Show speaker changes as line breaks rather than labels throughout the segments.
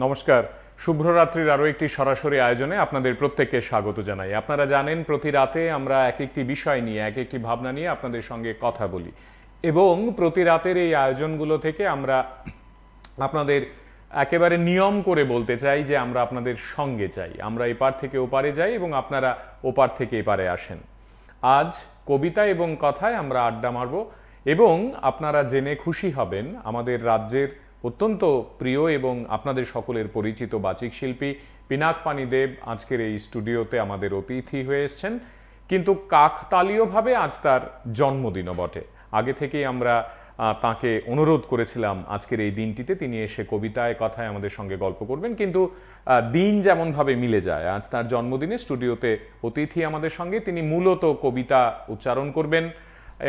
নমস্কার, শুভ্ররাত্রির আরও একটি সরাসরি আয়োজনে আপনাদের প্রত্যেককে স্বাগত জানাই। আপনারা জানেন প্রতি রাতে আমরা এক একটি বিষয় নিয়ে এক একটি ভাবনা নিয়ে আপনাদের সঙ্গে কথা বলি এবং প্রতি রাতের এই আয়োজনগুলো থেকে আমরা আপনাদের একেবারে নিয়ম করে বলতে চাই যে আমরা আপনাদের সঙ্গে চাই, আমরা এপার থেকে ওপারে যাই এবং আপনারা ওপার থেকে এপারে আসেন। আজ কবিতা এবং কথায় আমরা আড্ডা মারব এবং আপনারা জেনে খুশি হবেন আমাদের রাজ্যের অত্যন্ত প্রিয় এবং আপনাদের সকলের পরিচিত বাচিক শিল্পী পিনাকপাণি দেব আজকের এই স্টুডিওতে আমাদের অতিথি হয়ে এসেছেন। কিন্তু কাকতালীয়ভাবে আজ তার জন্মদিনও বটে। আগে থেকেই আমরা তাকে অনুরোধ করেছিলাম আজকের এই দিনটিতে তিনি এসে কবিতায় কথায় আমাদের সঙ্গে গল্প করবেন, কিন্তু দিন যেমনভাবে মিলে যায়, আজ তার জন্মদিনে স্টুডিওতে অতিথি আমাদের সঙ্গে। তিনি মূলত কবিতা উচ্চারণ করবেন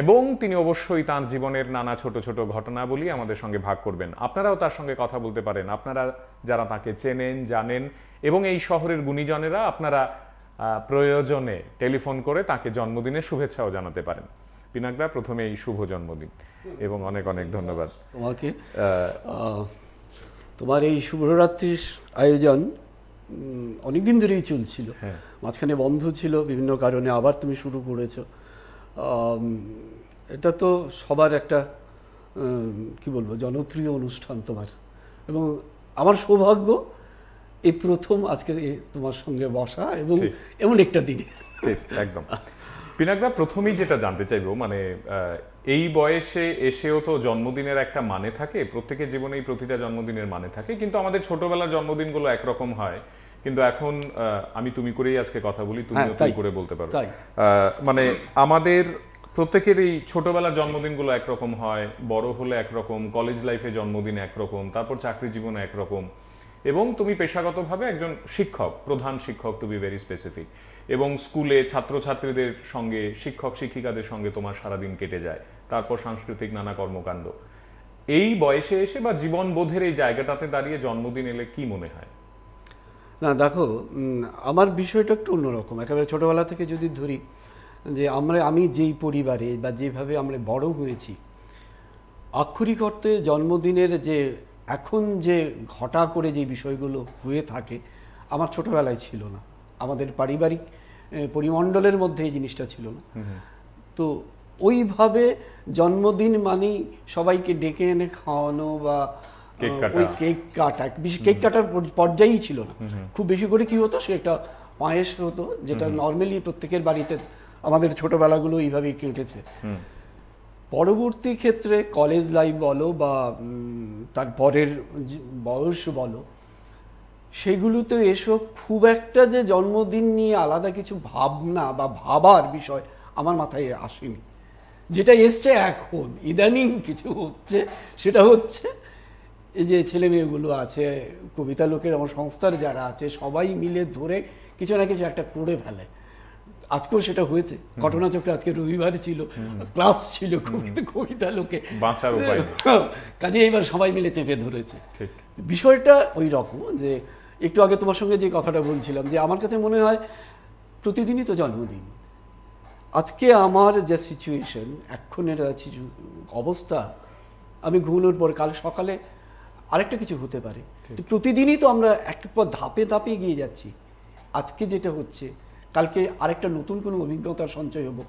এবং তিনি অবশ্যই তার জীবনের নানা ছোট ছোট ঘটনাবলী আমাদের সঙ্গে ভাগ করবেন। আপনারাও তার সঙ্গে কথা বলতে পারেন, আপনারা যারা তাকে চেনেন জানেন এবং এই শহরের গুণীজনেরা আপনারা প্রয়োজনে টেলিফোন করে তাকে জন্মদিনের শুভেচ্ছাও জানাতে পারেন। পিনাকদা, প্রথমে এই শুভ জন্মদিন এবং অনেক অনেক ধন্যবাদ
তোমাকে। তোমার এই শুভরাত্রির আয়োজন অনেকদিন ধরেই চলছিল, মাঝখানে বন্ধ ছিল বিভিন্ন কারণে, আবার তুমি শুরু করেছো। এটা তো সবার একটা কি বলবো জনপ্রিয় অনুষ্ঠান তোমার, এবং আমার সৌভাগ্য এই প্রথম আজকে তোমার সঙ্গে বসা এবং এমন একটা দিনে।
ঠিক, একদম। পিনাকদা, প্রথমেই যেটা জানতে চাইবো, মানে এই বয়সে এসেও তো জন্মদিনের একটা মানে থাকে, প্রত্যেকের জীবনেই প্রতিটা জন্মদিনের মানে থাকে, কিন্তু আমাদের ছোটবেলার জন্মদিনগুলো একরকম হয়, কিন্তু এখন আমি তুমি করেই আজকে কথা বলি, তুমিও তুমি করে বলতে পারো। মানে আমাদের প্রত্যেকেরই ছোটবেলার জন্মদিনগুলো একরকম হয়, বড় হলে একরকম, কলেজ লাইফে জন্মদিন একরকম, তারপর চাকরি জীবনে একরকম, এবং তুমি পেশাগতভাবে একজন শিক্ষক, প্রধান শিক্ষক টু বি ভেরি স্পেসিফিক, এবং স্কুলে ছাত্রছাত্রীদের সঙ্গে, শিক্ষক শিক্ষিকাদের সঙ্গে তোমার সারাদিন কেটে যায়, তারপর সাংস্কৃতিক নানা কর্মকাণ্ড। এই বয়সে এসে বা জীবন বোধের এই জায়গাটাতে দাঁড়িয়ে জন্মদিন এলে কি মনে হয়?
না দেখো, আমার বিষয়টা একটু অন্যরকম। একেবারে ছোটোবেলা থেকে যদি ধরি, যে আমি যেই পরিবারে বা যেভাবে আমরা বড় হয়েছি, আক্ষরিক অর্থে জন্মদিনের যে এখন যে ঘটা করে যে বিষয়গুলো হয়ে থাকে, আমার ছোটোবেলায় ছিল না। আমাদের পারিবারিক পরিমণ্ডলের মধ্যে এই জিনিসটা ছিল না। তো ওইভাবে জন্মদিন মানেই সবাইকে ডেকে এনে খাওয়ানো বা ওই কেক কাটা, কেক কাটার পর্যায়েই ছিল না। খুব বেশি করে কি হতো, সে একটা পায়েস হতো, যেটা নর্মালি প্রত্যেকের বাড়িতে আমাদের ছোটবেলাগুলো এইভাবেই কেটেছে। পরবর্তী ক্ষেত্রে কলেজ লাইফ বলো বা তারপরের বয়স বলো, সেগুলোতে এসো খুব একটা যে জন্মদিন নিয়ে আলাদা কিছু ভাবনা বা ভাবার বিষয় আমার মাথায় আসেনি। যেটা এসছে এখন ইদানিং কিছু হচ্ছে, সেটা হচ্ছে এই যে ছেলে মেয়েগুলো আছে, কবিতা লোকের আমার সংস্থার যারা আছে, সবাই মিলে ধরে কিছু না কিছু একটা করে ফেলে। আজকেও সেটা হয়েছে, ঘটনাচক্রে আজকে রবিবার ছিল, ক্লাস ছিল কবিতা লোকে, কাজে এইবার সবাই মিলে চেপে ধরেছে। বিষয়টা ওই রকম, যে একটু আগে তোমার সঙ্গে যে কথাটা বলছিলাম, যে আমার কাছে মনে হয় প্রতিদিনই তো জন্মদিন। আজকে আমার যে সিচুয়েশন, এখনের অবস্থা, আমি ঘুমানোর পর কাল সকালে আরেকটা কিছু হতে পারে। প্রতিদিনই তো আমরা এক পর ধাপে ধাপে এগিয়ে যাচ্ছি। আজকে যেটা হচ্ছে, কালকে আরেকটা নতুন কোনো অভিজ্ঞতার সঞ্চয় হবো।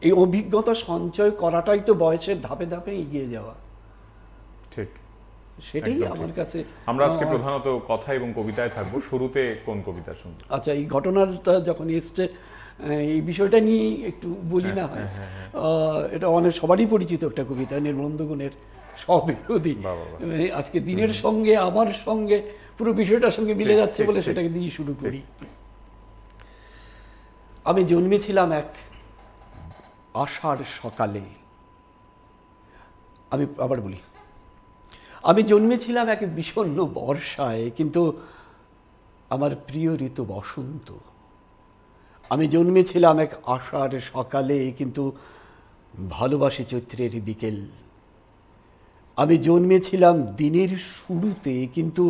এই অভিজ্ঞতা সঞ্চয় করাটাই তো বয়সের ধাপে ধাপে এগিয়ে যাওয়া। ঠিক, সেটাই আমার কাছে।
আমরা আজকে প্রধানত কথা এবং কবিতায় থাকবো। শুরুতে কোন কবিতা শুনবো?
আচ্ছা, এই ঘটনাটা যখন এসছে, এই বিষয়টা নিয়ে একটু বলি না হয়। এটা অনেক সবারই পরিচিত একটা কবিতা, নির্মন্দগুণের স্ববিরোধী। আজকে দিনের সঙ্গে আমার সঙ্গে পুরো বিষয়টার সঙ্গে মিলে যাচ্ছে বলে সেটাকে দিয়ে শুরু করি। আমি জন্মেছিলাম এক আষাঢ় সকালে। আমি আবার বলি, আমি জন্মেছিলাম এক বিষণ্ণ বর্ষায়, কিন্তু আমার প্রিয় ঋতু বসন্ত। আমি জন্মেছিলাম এক আষাঢ় সকালে, কিন্তু ভালোবাসি চৈত্রের বিকেল। আমি জন্মেছিলাম দিনের শুরুতে, কিন্তু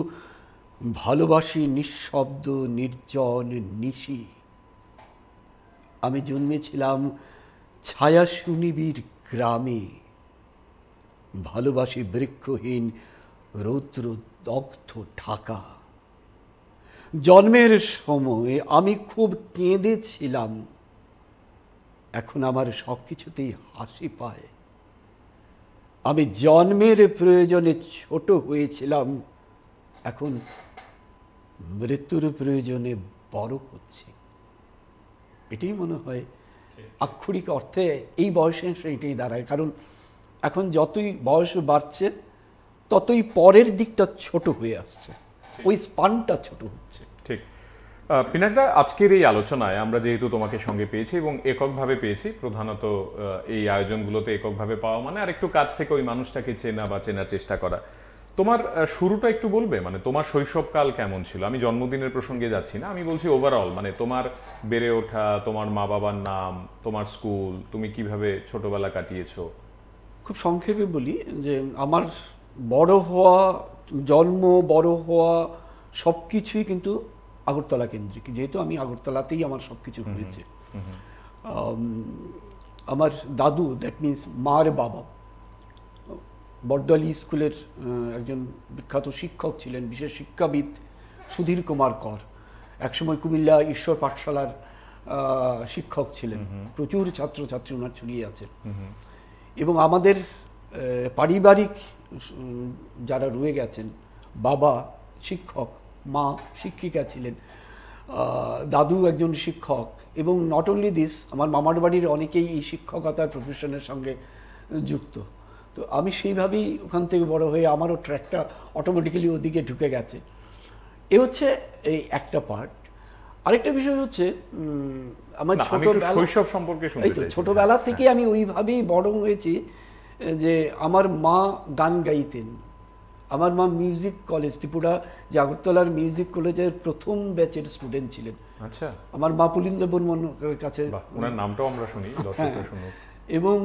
ভালোবাসি নিঃশব্দ নির্জন নিশি। আমি জন্মেছিলাম ছায়া সুনিবিড় গ্রামে, ভালোবাসি বৃক্ষহীন রৌদ্র দগ্ধ ঢাকা। জন্মের সময় আমি খুব কেঁদেছিলাম, এখন আমার সব কিছুতেই হাসি পায়। আমি জন্মের প্রয়োজনে ছোট হয়েছিলাম, এখন মৃত্যুর প্রয়োজনে বড় হচ্ছে। এটাই মনে হয় আক্ষরিক অর্থে এই বয়সে সেইটাই দাঁড়ায়। কারণ এখন যতই বয়স বাড়ছে ততই পরের দিকটা ছোট হয়ে আসছে, ওই স্পানটা ছোট হচ্ছে।
ঠিক। পিনাকদা, আজকের এই আলোচনায় আমরা যেহেতু তোমাকে সঙ্গে পেয়েছি এবং এককভাবে পেয়েছি, প্রধানত এই আয়োজনগুলোতে এককভাবে পাওয়া মানে আর একটু কাছ থেকে ওই মানুষটাকে চেনা বা চেনার চেষ্টা করা। তোমার শুরুটা একটু বলবে, মানে তোমার শৈশবকাল কেমন ছিল? আমি জন্মদিনের প্রসঙ্গে যাচ্ছি না, আমি বলছি ওভারঅল, মানে তোমার বেড়ে ওঠা, তোমার মা বাবার নাম, তোমার স্কুল, তুমি কিভাবে ছোটবেলা কাটিয়েছো।
খুব সংক্ষেপে বলি যে আমার বড় হওয়া, জন্ম, বড় হওয়া সব কিছুই কিন্তু আগরতলা কেন্দ্রিক, যেহেতু আমি আগরতলাতেই আমার সব কিছু হয়েছে। আমার দাদু, দ্যাট মিনস মার বাবা, বর্দলি স্কুলের একজন বিখ্যাত শিক্ষক ছিলেন, বিশেষ শিক্ষাবিদ সুধীর কুমার কর। একসময় কুমিল্লা ঈশ্বর পাঠশালার শিক্ষক ছিলেন, প্রচুর ছাত্রছাত্রী ওনার ছড়িয়ে আছে। এবং আমাদের পারিবারিক যারা রয়ে গেছেন, বাবা শিক্ষক, মা শিক্ষিকা ছিলেন, দাদু একজন শিক্ষক, এবং নট অনলি দিস, আমার মামার বাড়ির অনেকেই এই শিক্ষকতার প্রফেশনের সঙ্গে যুক্ত। তো আমি সেইভাবেই ওখান থেকে বড় হয়ে আমারও ট্র্যাকটা অটোমেটিক্যালি ওদিকে ঢুকে গেছে। এ হচ্ছে এই একটা পার্ট। আরেকটা বিষয় হচ্ছে আমার ছোটবেলা থেকে আমি ওইভাবেই বড় হয়েছি যে আমার মা গান গাইতেন। আমার মা মিউজিক কলেজ, ত্রিপুরা যে আগরতলার মিউজিক কলেজের প্রথম ব্যাচের স্টুডেন্ট ছিলেন।
আচ্ছা।
আমার মা পুলিন্দ বর্মনের কাছে,
ওনার নামটাও আমরা শুনি, দর্শকরা শুনুক।
এবং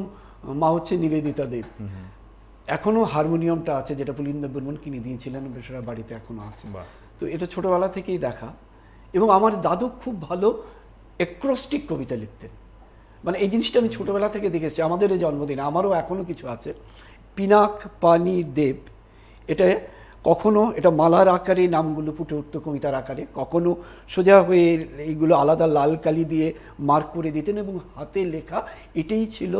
মা হচ্ছে নিবেদিতা দেব। এখনো হারমোনিয়ামটা আছে যেটা পুলিন্দ বর্মন কিনে দিয়েছিলেন, বেশরা বাড়িতে এখনো আছে। তো এটা ছোটবেলা থেকেই দেখা। এবং আমার দাদু খুব ভালো অ্যাক্রোস্টিক কবিতা লিখতেন। মানে এই জিনিসটা আমি ছোটবেলা থেকে দেখেছি। আমাদের এই জন্মদিনে আমারও এখনো কিছু আছে, পিনাক পানি দেব, এটা কখনো এটা মালার আকারে নামগুলো ফুটে উঠতো কবিতার আকারে, কখনো সোজা হয়ে এইগুলো আলাদা লাল কালি দিয়ে মার্ক করে দিতেন, এবং হাতে লেখা। এটাই ছিল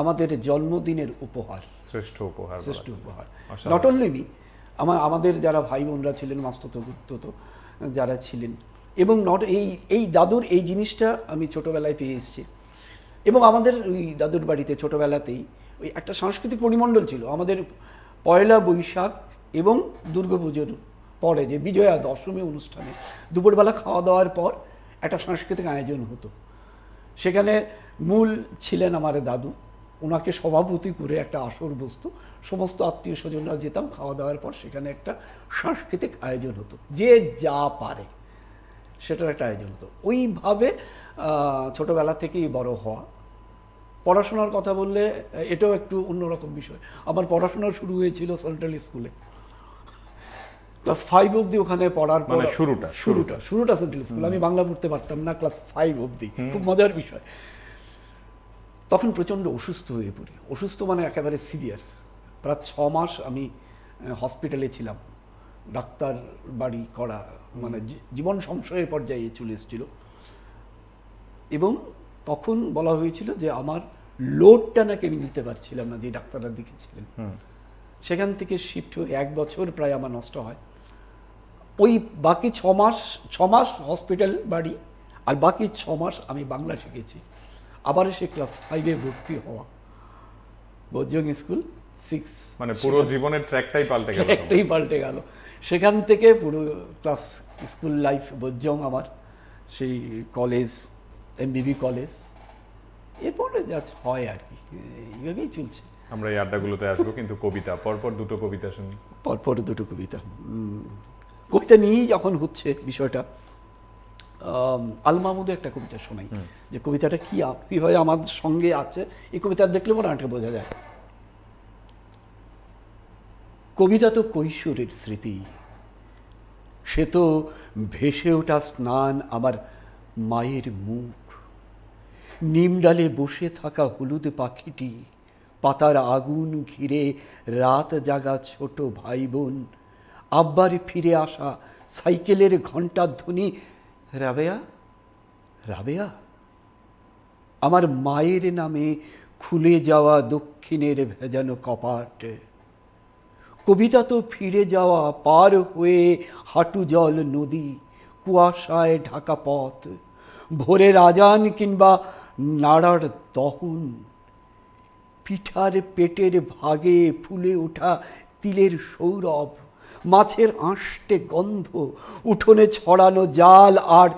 আমাদের জন্মদিনের উপহার, শ্রেষ্ঠ উপহার। নট অনলি মি, আমাদের যারা ভাই বোনরা ছিলেন, মাস্তুতো গুরুতো যারা ছিলেন, এবং এই দাদুর এই জিনিসটা আমি ছোটবেলায় পেয়ে এসেছি। এবং আমাদের ওই দাদুর বাড়িতে ছোটবেলাতেই ওই একটা সাংস্কৃতিক পরিমণ্ডল ছিল। আমাদের পয়লা বৈশাখ এবং দুর্গাপুজোর পরে যে বিজয়া দশমী অনুষ্ঠানে দুপুরবেলা খাওয়া দাওয়ার পর একটা সাংস্কৃতিক আয়োজন হতো। সেখানে মূল ছিলেন আমার দাদু, ওনাকে সভাপতি করে একটা আসর বসতো, সমস্ত আত্মীয় স্বজনরা যেতাম, খাওয়া দাওয়ার পর সেখানে একটা সাংস্কৃতিক আয়োজন হতো, যে যা পারে সেটার একটা আয়োজন হতো। ওইভাবে ছোটবেলা থেকেই বড় হওয়া। পড়াশোনার কথা বললে এটাও একটু অন্যরকম বিষয়। আমার পড়াশোনা শুরু হয়েছিল সেন্ট্রাল স্কুলে, ক্লাস 5 অবধি ওখানে পড়ার পর শুরুটা সেন্ট্রাল স্কুল। আমি বাংলা পড়তে পারতাম না ক্লাস 5 অবধি, খুব মজার বিষয়। তখন প্রচণ্ড অসুস্থ হয়ে পড়ি, অসুস্থ মানে একেবারে সিভিয়ার। প্রায় 6 মাস আমি হসপিটালে ছিলাম, ডাক্তার বাড়ি করা, মানে জীবন সংশয়ের পর্যায়ে চলে এসেছিল। এবং তখন বলা হয়েছিল যে আমার লোডটা নাকি আমি নিতে পারছিলাম না, যে ডাক্তাররা দেখেছিলেন। সেখান থেকে শিফট হয়ে 1 বছর প্রায় আমার নষ্ট হয়। ওই বাকি 6 মাস হসপিটাল বাড়ি, আর বাকি 6 মাস আমি বাংলা শিখেছি। আবার সে ক্লাস 5-এ ভর্তি হওয়া, বজ্জং স্কুল 6,
মানে পুরো জীবনের ট্র্যাকটাই
পাল্টে গেল। সেখান থেকে পুরো ক্লাস স্কুল লাইফ বজ্জং, আমার সেই কলেজ, এমবিবি কলেজ, এরপরে যা হয় আর কি, এইভাবেই চলছে।
আমরা এই আড্ডাগুলোতে আসবো, কিন্তু কবিতা পরপর দুটো কবিতা শুনি।
কবিতা নিয়েই যখন হচ্ছে বিষয়টা, আল মাহমুদের একটা কবিতা শোনাই, যে কবিতাটা কিভাবে আমার সঙ্গে আছে, এই কবিতা দেখলে মনে অনেকটা বোঝা যায়। কবিতা তো কৈশোরের স্মৃতি, সে তো ভেসে ওঠা স্নান আমার মায়ের মুখ, নিম ডালে বসে থাকা হলুদ পাখিটি, পাতার আগুন ঘিরে রাত জাগা ছোট ভাই বোন, আব্বার ফিরে আসা, সাইকেলের ঘণ্টার ধ্বনি, রাবেয়া রাবেয়া, আমার মায়ের নামে খুলে যাওয়া দক্ষিণের ভেজানো কপাট। কবিতা তো ফিরে যাওয়া, পার হয়ে হাঁটু জল নদী, কুয়াশায় ঢাকা পথ, ভোরের আজান কিংবা নাড়ার দহন, পিঠার পেটের ভাগে ফুলে ওঠা তিলের সৌরভ, মাছের আঁশটে গন্ধ, উঠোনে ছড়ানো জাল আর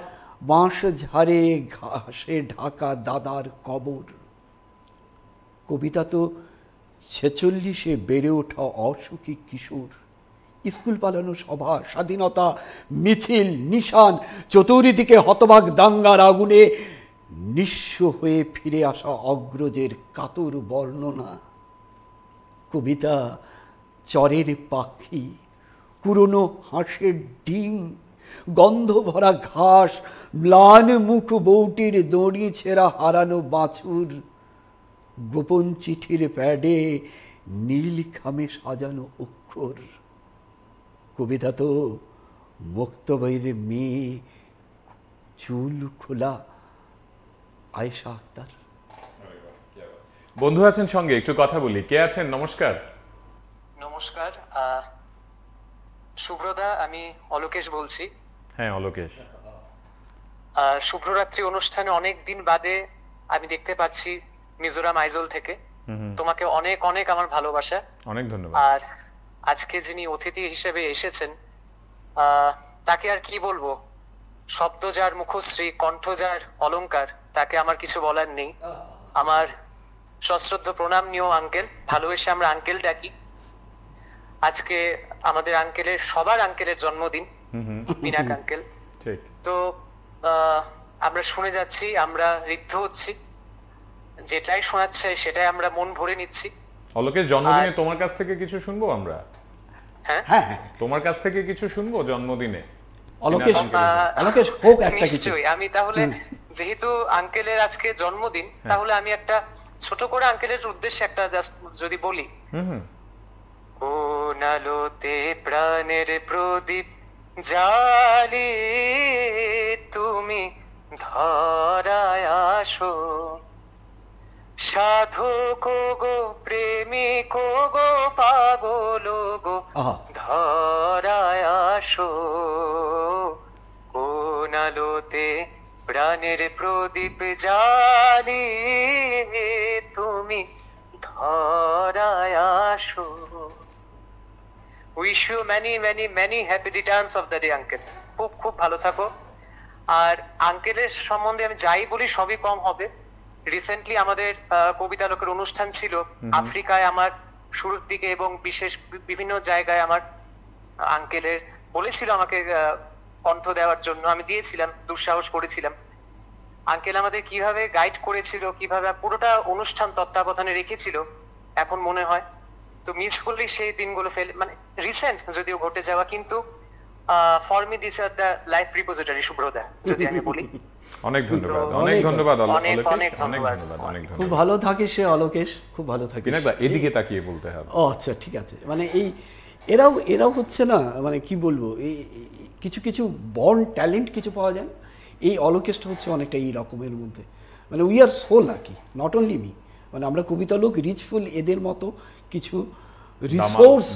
বাঁশ ঝাড়ে ঘাসে ঢাকা দাদার কবর। কবিতা তো 46-এ বেড়ে ওঠা অসুখী কিশোর, স্কুল পালানো সভা, স্বাধীনতা মিছিল, নিশান, চতুর্দিকে হতবাক দাঙ্গার আগুনে নিঃস্ব হয়ে ফিরে আসা অগ্রজের কাতর বর্ণনা। কবিতা চরের পাখি, পুরনো হাঁসের ডিম, গন্ধ ভরা ঘাস, ম্লান মুখ বউটির দড়ি ছেঁড়া হারানো বাছুর, গোপন চিঠির প্যাডে নীল খামে সাজানো অক্ষর। কবিতা তো মুক্তবইয়ের মেয়ে, চুল খোলা আয়েশা আক্তার।
বন্ধু আছেন সঙ্গে, একটু কথা বলি। কে আছেন? নমস্কার।
নমস্কার শুভ্রদা, আমি অলোকেশ বলছি।
হ্যাঁ অলোকেশ।
শুভ্ররাত্রি অনুষ্ঠানে অনেক দিন বাদে আমি দেখতে পাচ্ছি মিজোরাম আইজল থেকে। তোমাকে অনেক অনেক আমার ভালোবাসা।
অনেক ধন্যবাদ।
আর আজকে যিনি অতিথি হিসেবে এসেছেন তাকে আর কি বলবো, শব্দ যার মুখশ্রী, কণ্ঠ যার অলংকার, তাকে আমার কিছু বলার নেই। আমার সশ্রদ্ধ প্রণাম নিও আঙ্কেল, ভালোবেসে আমরা আঙ্কেল ডাকি। আজকে আমাদের আঙ্কেলের, সবার আঙ্কেলের জন্মদিন, পিনাক আঙ্কেল।
ঠিক।
তো আমরা শুনে যাচ্ছি, আমরা ঋদ্ধ হচ্ছি, যেটাই শোনাচ্ছে সেটাই আমরা মন ভরে নিচ্ছি।
অলোকেশ, জন্মদিনে তোমার কাছ থেকে কিছু শুনবো আমরা?
হ্যাঁ
হ্যাঁ,
তোমার কাছ থেকে কিছু শুনবো জন্মদিনে?
অলোকেশ হোক একটা কিছু।
নিশ্চয়ই। আমি তাহলে, যেহেতু আঙ্কেলের আজকে জন্মদিন, তাহলে আমি একটা ছোট করে আঙ্কেলের উদ্দেশ্যে একটা জাস্ট যদি বলি। কোন আলোতে প্রাণের প্রদীপ জ্বালিয়ে তুমি ধরায় আসো, সাধক গো, প্রেমিক গো, পাগল গো, ধরায় আসো। কোন আলোতে প্রাণের প্রদীপ জ্বালিয়ে তুমি ধরায় আসো। Wish you many many many happy returns of the day uncle. খুব খুব ভালো থাকো। আর আঙ্কেলের সম্বন্ধে আমি যাই বলি সবই কম হবে। রিসেন্টলি আমাদের কবিতা লোকের অনুষ্ঠান ছিল আফ্রিকায় আমার শুরুর দিকে, এবং বিশেষ বিভিন্ন জায়গায় আমার আঙ্কেলের বলেছিল আমাকে কণ্ঠ দেওয়ার জন্য, আমি দিয়েছিলাম, দুঃসাহস করেছিলাম। আঙ্কেল আমাদের কিভাবে গাইড করেছিল, কিভাবে পুরোটা অনুষ্ঠান তত্ত্বাবধানে রেখেছিল, এখন মনে হয়। তো মিস করলে সেই দিনগুলো মানে রিসেন্ট যদিও ঘটে যাওয়া, কিন্তু for me this are the life repository শুভ্রদা, যদি আমি বলি।
অনেক ধন্যবাদ, অনেক ধন্যবাদ
অনেক অনেক ধন্যবাদ।
খুব ভালো থাকিস সে অলোকেশ, খুব ভালো থাকিস।
পিনাকদা, এদিকে তাকিয়ে বলতে হবে।
ও আচ্ছা, ঠিক আছে। মানে এই এরাও হচ্ছে না, মানে কি বলবো, এই কিছু কিছু বর্ন ট্যালেন্ট কিছু পাওয়া যায়। এই অলোকেশটা হচ্ছে অনেকটা এই রকমের মধ্যে। মানে we are so lucky, not only me, মানে আমরা কবিতা লোক রিচফুল, এদের মতো কিছু রিসোর্স,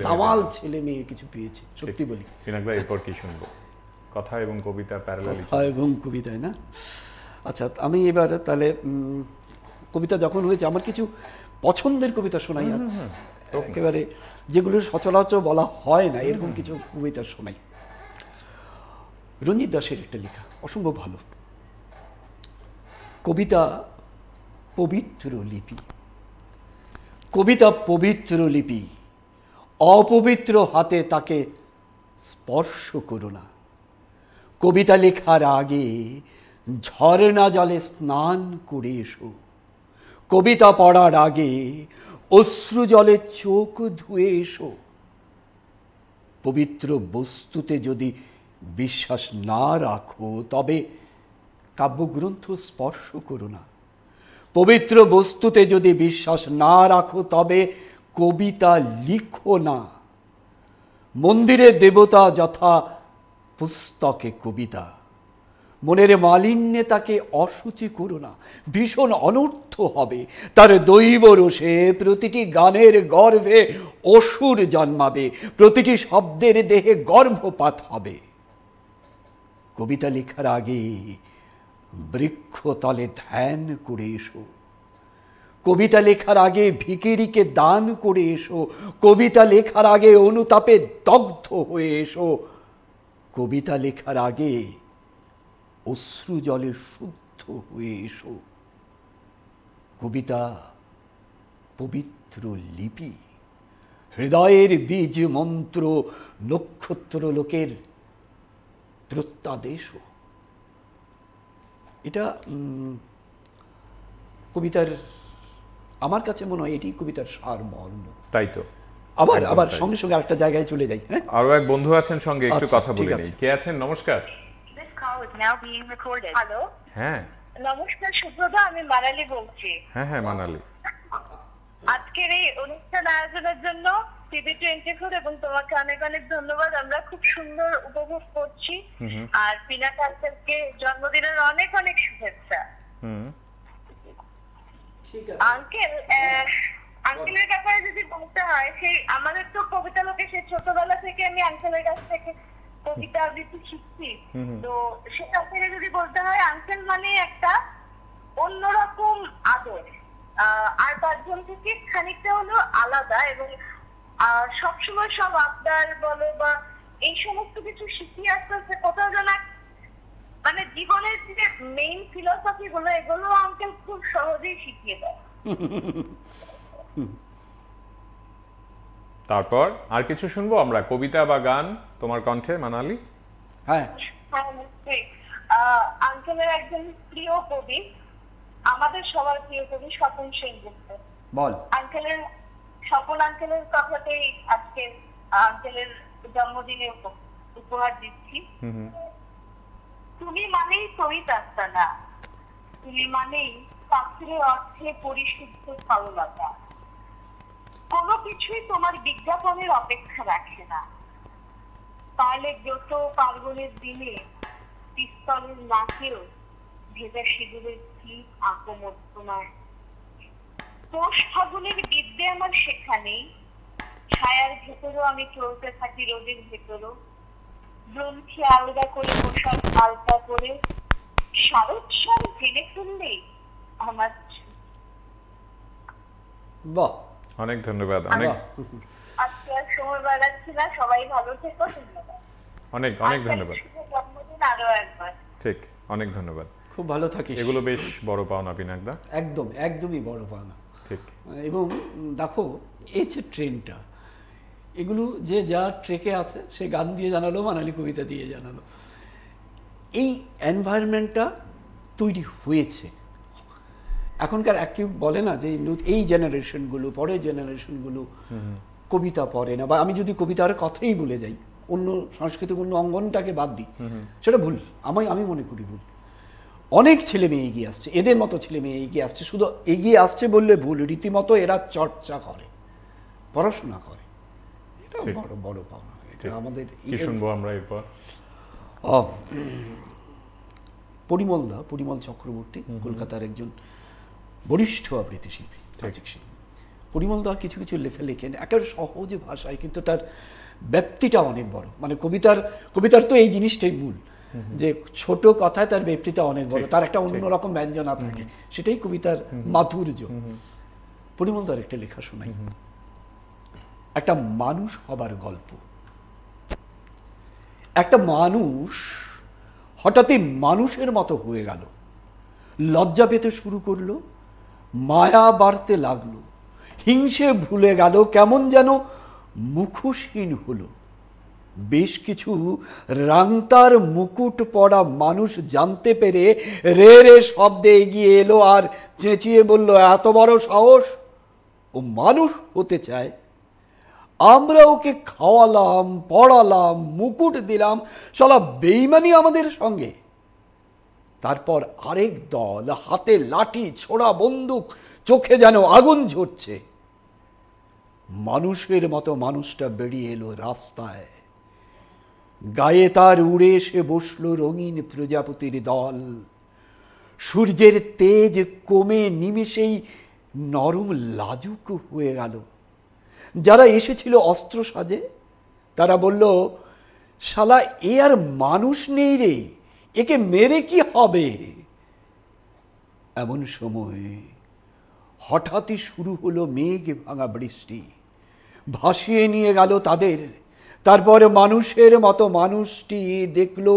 দামাল ছেলে মেয়ে কিছু পেয়েছে, সত্যি বলি।
পিনাকদা, এরপর কি শুনবো? কথা এবং কবিতা প্যারালালি,
কথা এবং কবিতায় না? আচ্ছা, আমি এবার তাহলে কবিতা যখন হয়েছে, আমার কিছু পছন্দের কবিতা শোনাই যাচ্ছে, একেবারে যেগুলো সচরাচর বলা হয় না, এরকম কিছু কবিতা শোনাই। রঞ্জিত দাসের একটা লেখা, অসম্ভব ভালো। কবিতা পবিত্র লিপি, কবিতা পবিত্র লিপি, অপবিত্র হাতে তাকে স্পর্শ করো না। কবিতা লেখার আগে ঝর্ণা জলে স্নান করে এসো। কবিতা পড়ার আগে অশ্রু জলে চোখ ধুয়ে এসো। পবিত্র বস্তুতে যদি বিশ্বাস না রাখো, তবে কাব্যগ্রন্থ স্পর্শ করো না। পবিত্র বস্তুতে যদি বিশ্বাস না রাখো, তবে কবিতা লিখো না। মন্দিরে দেবতা যথা পুস্তকে কবিতা, মনের মালিন্যে তাকে অসুচি করো না, ভীষণ অনর্থ হবে তার দৈব রসে। প্রতিটি গানের গর্ভে অসুর জন্মাবে, প্রতিটি শব্দের দেহে গর্ভপাত হবে। কবিতা লেখার আগে বৃক্ষতলে ধ্যান করে এসো, কবিতা লেখার আগে ভিখিরিকে দান করে এসো, কবিতা লেখার আগে অনুতাপে দগ্ধ হয়ে এসো, কবিতা লেখার আগে অশ্রু জলে শুদ্ধ হয়ে এসো। কবিতা পবিত্র লিপি, হৃদয়ের বীজ মন্ত্র, নক্ষত্র লোকের প্রত্যাদেশ। এটা কবিতার, আমার কাছে মনে হয় এটি কবিতার সারমর্ম।
তাই তো।
আবার সঙ্গে সঙ্গে আরেকটা জায়গায় চলে যাই। হ্যাঁ,
আরো এক বন্ধু আছেন সঙ্গে, একটু কথা বলে নিই। কে আছেন? নমস্কার।
হ্যালো,
হ্যাঁ
নমস্কার সুব্রতা, আমি মানালি বলছি।
হ্যাঁ মানালি।
আজকের এই অনুষ্ঠান আয়োজনের জন্য TV24 এবং তোমাকে অনেক অনেক ধন্যবাদ। আমরা খুব সুন্দর উপভোগ করছি। আর পিনাক আঙ্কেলকে জন্মদিনের অনেক অনেক শুভেচ্ছা। আঙ্কেলের ব্যাপারে যদি বলতে হয়, সেই আমাদের তো কবিতা লোকে সেই ছোটবেলা থেকে আমি আঙ্কেলের কাছ থেকে কবিতা আবৃত্তি শিখছি। তো সেটা থেকে যদি বলতে হয়, আঙ্কেল মানে একটা অন্যরকম আদর, আর পাঁচজন থেকে খানিকটা হলো আলাদা, এবং সবসময় সব আবদার বলো বা এই সমস্ত কিছু শিখিয়ে আস্তে আস্তে কোথাও যেন মানে জীবনের যে মেইন ফিলোসফি গুলো, এগুলো আঙ্কেল খুব সহজেই শিখিয়ে দেয়।
তারপর আর কিছু শুনবো আমরা, কবিতা বা গান তোমার কণ্ঠে মানালি?
হ্যাঁ,
নিশ্চয়ই। আঙ্কেলের একজন প্রিয় কবি, আমাদের সবার প্রিয় কবি স্বপন সেনগুপ্ত।
বল।
আঙ্কেলের, স্বপন আঙ্কেলের কথাতেই আজকে আঙ্কেলের জন্মদিনে উপহার দিচ্ছি। তুমি মানেই কবিতা না, তুমি মানেই শাস্ত্রের অর্থে পরিশুদ্ধ সরলতা। কোনো কিছুই তোমার বিজ্ঞাপনের অপেক্ষা রাখে না। তাহলে যত পার্বণের দিনে পিস্তলের নাকেও ভেজা সিঁদুরের ঠিক আকমত তোমার। পৌষ ফাগুনের বিদ্যে আমার সেখানেই, ছায়ার ভেতরও আমি চলতে থাকি রোদের ভেতরও। গ্রন্থি আলাদা করে পোশাক আলতা করে শারদসার জেনে ফেললেই আমার।
বাহ,
অনেক ধন্যবাদ। অনেক
আজকে আর সময় বাড়াচ্ছি না, সবাই ভালো থেকো। ধন্যবাদ,
অনেক অনেক ধন্যবাদ।
জন্মদিন আরো একবার।
ঠিক, অনেক ধন্যবাদ।
খুব ভালো থাকিস।
এগুলো বেশ বড় পাওনা পিনাকদা।
একদমই বড় পাওনা।
ঠিক।
এবং দেখো, এই যে ট্রেনটা, এগুলো যে যা ট্রেকে আছে সে গান দিয়ে জানালো, মানালি কবিতা দিয়ে জানালো। এই এনভায়রনমেন্টটা তৈরি হয়েছে। এখনকার কেউ বলে না যে এই জেনারেশনগুলো, পরের জেনারেশনগুলো কবিতা পড়ে না, বা আমি যদি কবিতার কথাই বলে যাই, অন্য সাংস্কৃতিক অন্য অঙ্গনটাকে বাদ দিই, সেটা ভুল। আমি মনে করি ভুল। অনেক ছেলে মেয়ে এগিয়ে আসছে, এদের মতো ছেলে মেয়ে এগিয়ে আসছে। শুধু এগিয়ে আসছে বললে ভুল, রীতিমতো এরা চর্চা করে, পড়াশোনা করে। এটা বড় বড় পাওনা। এটা আমাদের।
কি শুনবো আমরা এরপর?
পরিমল চক্রবর্তী, কলকাতার একজন বরিষ্ঠ আবৃত্তি শিল্পী, ক্লাসিক শিল্পী। পরিমল দা কিছু কিছু লেখা লেখেন একেবারে সহজ ভাষায়, কিন্তু তার ব্যাপ্তিটা অনেক বড়। মানে কবিতার তো এই জিনিসটাই মূল, যে ছোট কথায় তার ব্যাপ্তিটা অনেক বড়, তার একটা অন্যরকম ব্যঞ্জনা থাকে, সেটাই কবিতার মাধুর্য। পরিমল দার একটা লেখা শোনাই, একটা মানুষ হবার গল্প। একটা মানুষ হঠাৎই মানুষের মতো হয়ে গেল, লজ্জা পেতে শুরু করলো, মায়া বাড়তে লাগলো, হিংসে ভুলে গেল, কেমন যেন মুখোশহীন হলো। বেশ কিছু রাংতার মুকুট পরা মানুষ জানতে পেরে রে রে শব্দে এগিয়ে এলো আর চেঁচিয়ে বলল, এত বড় সাহস, ও মানুষ হতে চায়। আমরা ওকে খাওয়ালাম, পড়ালাম, মুকুট দিলাম, শালা বেইমানি আমাদের সঙ্গে। তারপর আরেক দল, হাতে লাঠি, ছোড়া বন্দুক, চোখে যেন আগুন ঝরছে। মানুষের মতো মানুষটা বেরিয়ে এলো রাস্তায়। গায়ে তার উড়ে এসে বসল রঙিন প্রজাপতির দল। সূর্যের তেজ কমে নিমেষেই নরম লাজুক হয়ে গেল। যারা এসেছিল অস্ত্র সাজে তারা বলল, শালা এ আর মানুষ নেই রে, একে মেরে কি হবে। এমন সময় হঠাৎই শুরু হলো মেঘ ভাঙা বৃষ্টি, ভাসিয়ে নিয়ে গেল তাদের। তারপর মানুষের মতো মানুষটি দেখলো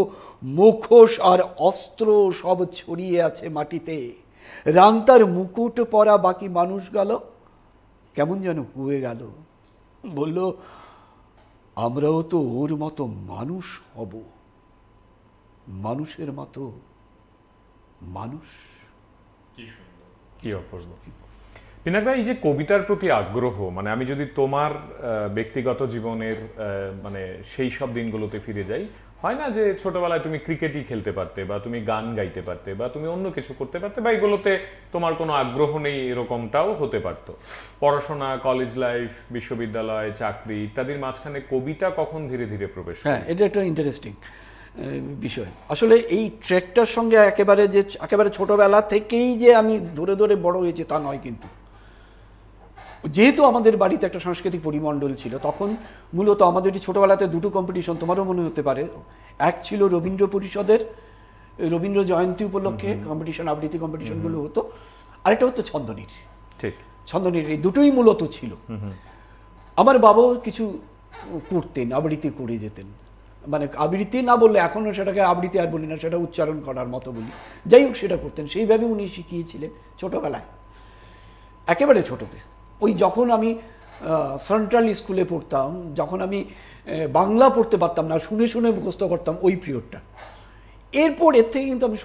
মুখোশ আর অস্ত্র সব ছড়িয়ে আছে মাটিতে। রাংতার মুকুট পরা বাকি মানুষ গেল কেমন যেন হয়ে গেল। বলল, আমরাও তো ওর মতো মানুষ হব, মানুষের মতো মানুষ।
কি অপূর্ব। পিনাকদা, এই যে কবিতার প্রতি আগ্রহ, মানে আমি যদি তোমার ব্যক্তিগত জীবনের মানে সেই সব দিনগুলোতে ফিরে যাই, হয় না যে ছোটবেলায় তুমি ক্রিকেটই খেলতে পারতে, বা তুমি গান গাইতে পারতে, বা তুমি অন্য কিছু করতে পারতে, বা এগুলোতে তোমার কোনো আগ্রহ নেই, এরকমটাও হতে পারতো। পড়াশোনা, কলেজ লাইফ, বিশ্ববিদ্যালয়, চাকরি ইত্যাদির মাঝখানে কবিতা কখন ধীরে ধীরে প্রবেশ?
হ্যাঁ, এটা একটা ইন্টারেস্টিং বিষয়। আসলে এই ট্র্যাকটার সঙ্গে একেবারে ছোটবেলা থেকেই যে আমি ধরে ধরে বড় হয়েছি তা নয়, কিন্তু যেহেতু আমাদের বাড়িতে একটা সাংস্কৃতিক পরিমণ্ডল ছিল, তখন মূলত আমাদের ছোটবেলাতে দুটো কম্পিটিশন, তোমারও মনে হতে পারে। এক ছিল রবীন্দ্র পরিষদের রবীন্দ্র জয়ন্তী উপলক্ষে কম্পিটিশন, আবৃত্তি কম্পিটিশনগুলো হতো। আরেকটা হতো ছন্দনীর।
ঠিক,
ছন্দনীর এই দুটোই মূলত ছিল। আমার বাবাও কিছু করতেন, আবৃত্তি করে যেতেন। মানে আবৃত্তি না বললে, এখনও সেটাকে আবৃত্তি আর বলি না, সেটা উচ্চারণ করার মতো বলি। যাই হোক, সেটা করতেন। সেইভাবে উনি শিখিয়েছিলেন ছোটবেলায়, একেবারে ছোটতে। ওই যখন আমি সেন্ট্রাল স্কুলে পড়তাম, যখন আমি বাংলা পড়তে পারতাম না, শুনে শুনে মুখস্থ করতাম, ওই পিরিয়ডটা। এরপর এর থেকে কিন্তু আমি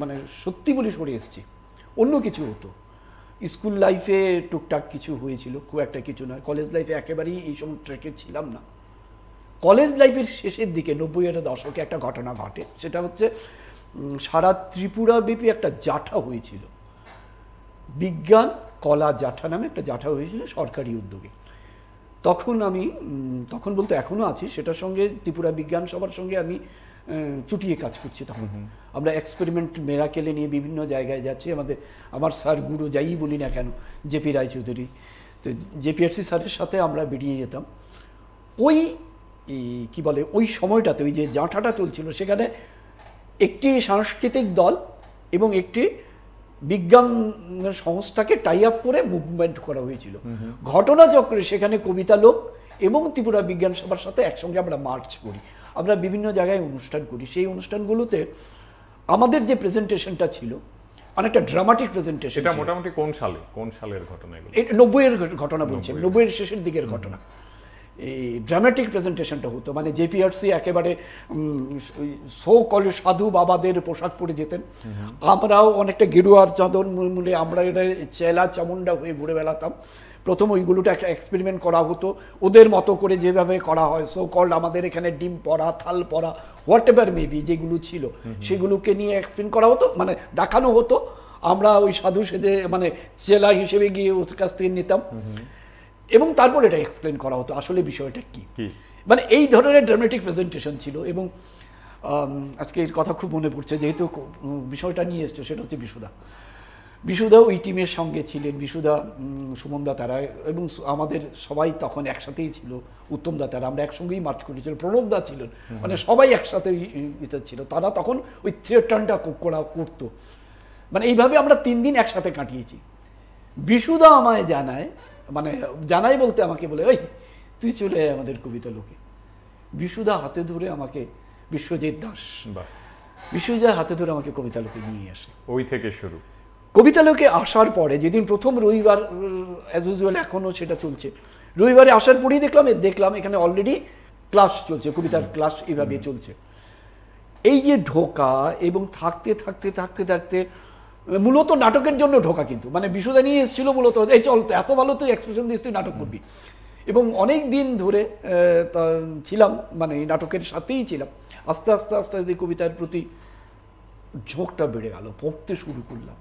মানে সত্যি বলে সরে এসেছি। অন্য কিছু হতো। স্কুল লাইফে টুকটাক কিছু হয়েছিল, খুব একটা কিছু নয়। কলেজ লাইফে একেবারেই এই সময় ট্র্যাকে ছিলাম না। কলেজ লাইফের শেষের দিকে 90-এর দশকে একটা ঘটনা ঘটে। সেটা হচ্ছে সারা ত্রিপুরাব্যাপী একটা জাঠা হয়েছিল, বিজ্ঞান কলা জাঠা নামে একটা জাঠা হয়েছিল সরকারি উদ্যোগে। তখন বলতে এখনও আছি, সেটার সঙ্গে ত্রিপুরা বিজ্ঞান সভার সঙ্গে আমি চুটিয়ে কাজ করছি। তখন আমরা এক্সপেরিমেন্ট মেরাকেলে নিয়ে বিভিন্ন জায়গায় যাচ্ছি। আমার স্যার গুরু যাই বলি না কেন, জেপি রায়চৌধুরী, তো জেপিআরসি স্যারের সাথে আমরা বেরিয়ে যেতাম। ওই কি বলে, ওই সময়টাতে ওই যে জাঁঠাটা চলছিল, সেখানে একটি সাংস্কৃতিক দল এবং একটি বিজ্ঞান সংস্থাকে টাই আপ করে মুভমেন্ট করা হয়েছিল। ঘটনাচক্রে সেখানে কবিতা লোক এবং ত্রিপুরা বিজ্ঞান সভার সাথে একসঙ্গে আমরা মার্চ করি, আমরা বিভিন্ন জায়গায় অনুষ্ঠান করি। সেই অনুষ্ঠানগুলোতে আমাদের যে প্রেজেন্টেশনটা ছিল অনেকটা ড্রামাটিক প্রেজেন্টেশন।
এটা মোটামুটি কোন সালের ঘটনা এগুলো?
এটা 90-এর ঘটনা বলছি, 90-এর শেষের দিকের ঘটনা। এই ড্রামাটিক প্রেজেন্টেশনটা হতো, মানে জেপিআরসি একেবারে সো কল সাধু বাবাদের পোশাক পরে যেতেন। আমরাও অনেকটা গেরুয়ার চাদর মুলে আমরা এটা চেলা চামুন্ডা হয়ে ঘুরে বেড়াতাম। প্রথম ওইগুলোটা একটা এক্সপেরিমেন্ট করা হতো ওদের মতো করে, যেভাবে করা হয়। সো কল্ড আমাদের এখানে ডিম পরা, থাল পরা, হোয়াট এভার মেবি যেগুলো ছিল, সেগুলোকে নিয়ে এক্সপ্লেন করা হতো, মানে দেখানো হতো। আমরা ওই সাধু সেজে মানে চেলা হিসেবে গিয়ে ওর কাছ থেকে নিতাম, এবং তারপর এটা এক্সপ্লেন করা হতো আসলে বিষয়টা কি। মানে এই ধরনের ড্রামাটিক প্রেজেন্টেশন ছিল। এবং আজকে এর কথা খুব মনে পড়ছে, যেহেতু বিষয়টা নিয়ে এসছে, সেটা হচ্ছে বিশুদা ওই টিমের সঙ্গে ছিলেন। বিশুদা, সুমনদা তারা, এবং আমাদের সবাই তখন একসাথেই ছিল। উত্তম দা তারা, আমরা একসঙ্গেই মার্চ করেছিল। প্রণবদা ছিলেন, মানে সবাই একসাথে ছিল। তারা তখন ওই থিয়েটারটা করতো। মানে এইভাবে আমরা 3 দিন একসাথে কাটিয়েছি। বিশুদা আমায় জানায় বলতে আমাকে বলে, ওই তুই চলে আয় আমাদের কবিতা লোকে। বিশুদা হাতে ধরে আমাকে, বিশ্বজিৎ দাস, বিশ্বজিৎ হাতে ধরে আমাকে কবিতা লোকে নিয়ে আসে।
ওই থেকে শুরু।
কবিতা লোকে আসার পরে যেদিন প্রথম রবিবার, অ্যাজ ইউজুয়াল এখনও সেটা চলছে, রবিবারে আসার পরেই দেখলাম এখানে অলরেডি ক্লাস চলছে, কবিতার ক্লাস এইভাবে চলছে। এই যে ঢোকা, এবং থাকতে থাকতে থাকতে থাকতে মূলত নাটকের জন্য ঢোকা, কিন্তু মানে বিশুদা নিয়ে এসেছিল মূলত, এই চল তো এত ভালো তুই এক্সপ্রেশন দিস, তুই নাটক করবি। এবং অনেক দিন ধরে ছিলাম, মানে নাটকের সাথেই ছিলাম। আস্তে আস্তে আস্তে আস্তে কবিতার প্রতি ঝোঁকটা বেড়ে গেল, পড়তে শুরু করলাম।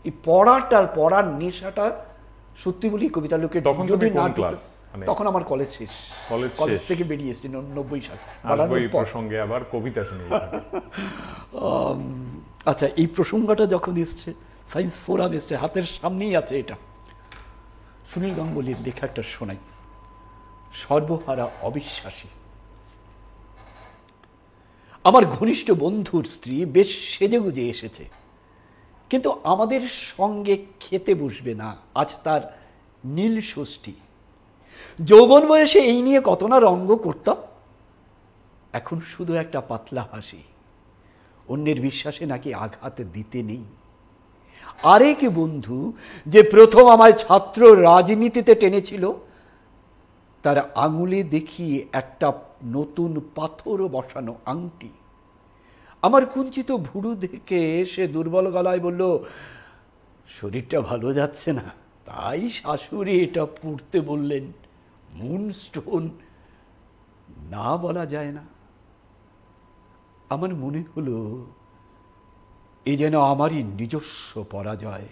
এই পড়ার নেশাটা সত্যি বলি কবিতা লোকের
তখন
যদি
তুমি কোন
না
ক্লাস? মানে
তখন আমার কলেজ শেষ,
কলেজ
কলেজ
শেষ।
থেকে বেরিয়ে এসেছি 90 সাল।
আসবো এই
92 পর।
প্রসঙ্গে আবার কবিতা শুনে।
আচ্ছা, এই প্রসঙ্গটা যখন এসছে, সায়েন্স ফোরাম এসছে, হাতের সামনেই আছে এটা, সুনীল গাঙ্গুলির লেখা একটা শোনাই, সর্বহারা অবিশ্বাসী। আমার ঘনিষ্ঠ বন্ধুর স্ত্রী বেশ সেজেগুজে এসেছে, কিন্তু আমাদের সঙ্গে খেতে বসবে না। আজ তার নীল ষষ্ঠী। যৌবন বয়সে এই নিয়ে কত না রঙ্গ করতাম, এখন শুধু একটা পাতলা হাসি। অন্যের বিশ্বাসে নাকি আঘাত দিতে নেই। আরেক বন্ধু যে প্রথম আমায় ছাত্র রাজনীতিতে টেনেছিল, তার আঙুলে দেখি একটা নতুন পাথর বসানো আংটি। আমার কুঞ্চিত ভুরু দেখে সে দুর্বল গলায় বলল, শরীরটা ভালো যাচ্ছে না, তাই শাশুড়ি এটা পড়তে বললেন। মুনস্টোন না বলা যায় না। আমার মনে হলো এ যেন আমারই নিজস্ব পরাজয়।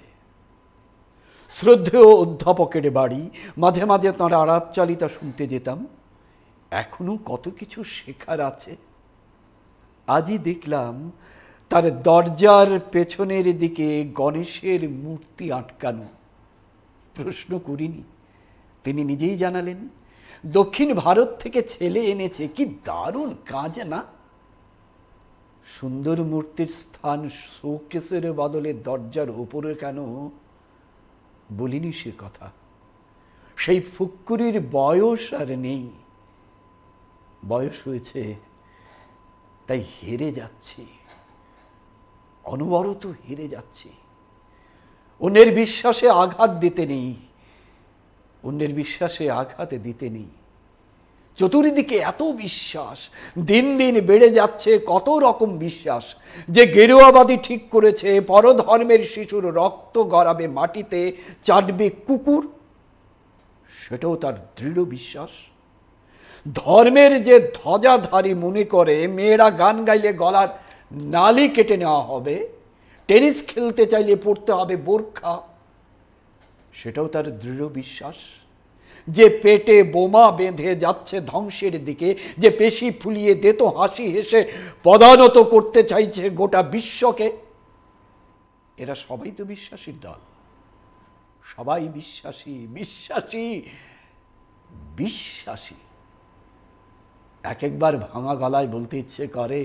শ্রদ্ধেয় অধ্যাপকের বাড়ি, মাঝে মাঝে তাঁর আলাপচারিতা শুনতে যেতাম। এখনো কত কিছু শেখার আছে। আজই দেখলাম তার দরজার পেছনের দিকে গণেশের মূর্তি আটকানো। প্রশ্ন করিনি, তিনি নিজেই জানালেন দক্ষিণ ভারত থেকে ছেলে এনেছে। কি দারুণ কাজ না? সুন্দর মূর্তির স্থান শোকেসের বদলে দরজার উপরে কেন? বলিনি সে কথা। সেই ফুক্কুরির বয়স আর নেই। বয়স হয়েছে তাই হেরে যাচ্ছি, অনবরত হেরে যাচ্ছি। অন্যের বিশ্বাসে আঘাত দিতে নেই, অন্যের বিশ্বাসে আঘাত দিতে নেই। চতুর্দিকে এত বিশ্বাস, দিন দিন বেড়ে যাচ্ছে কত রকম বিশ্বাস। যে গেরুয়াবাদী ঠিক করেছে পরধর্মের শিশুর রক্ত গড়াবে মাটিতে, চাটবে কুকুর, সেটাও তার দৃঢ় বিশ্বাস। ধর্মের যে ধ্বজাধারী মনে করে মেয়েরা গান গাইলে গলার নালি কেটে নেওয়া হবে, টেনিস খেলতে চাইলে পড়তে হবে বোরখা, সেটাও তার দৃঢ় বিশ্বাস। যে পেটে বোমা বেঁধে যাচ্ছে ধ্বংসের দিকে, যে পেশি ফুলিয়ে দেত হাসি হেসে পদানত করতে চাইছে গোটা বিশ্বকে, এরা সবাই তো বিশ্বাসীর দল। সবাই বিশ্বাসী, বিশ্বাসী, বিশ্বাসী। এক একবার ভাঙা গলায় বলতে ইচ্ছে করে,